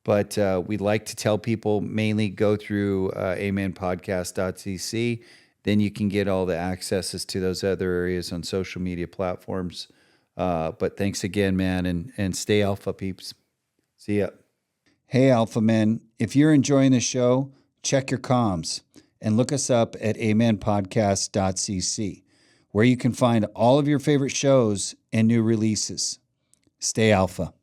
But we'd like to tell people mainly go through amenpodcast.cc. Then you can get all the accesses to those other areas on social media platforms. But thanks again, man, and stay alpha, peeps. See ya. Hey, Alpha Men, if you're enjoying the show, check your comms and look us up at amenpodcast.cc, where you can find all of your favorite shows and new releases. Stay alpha.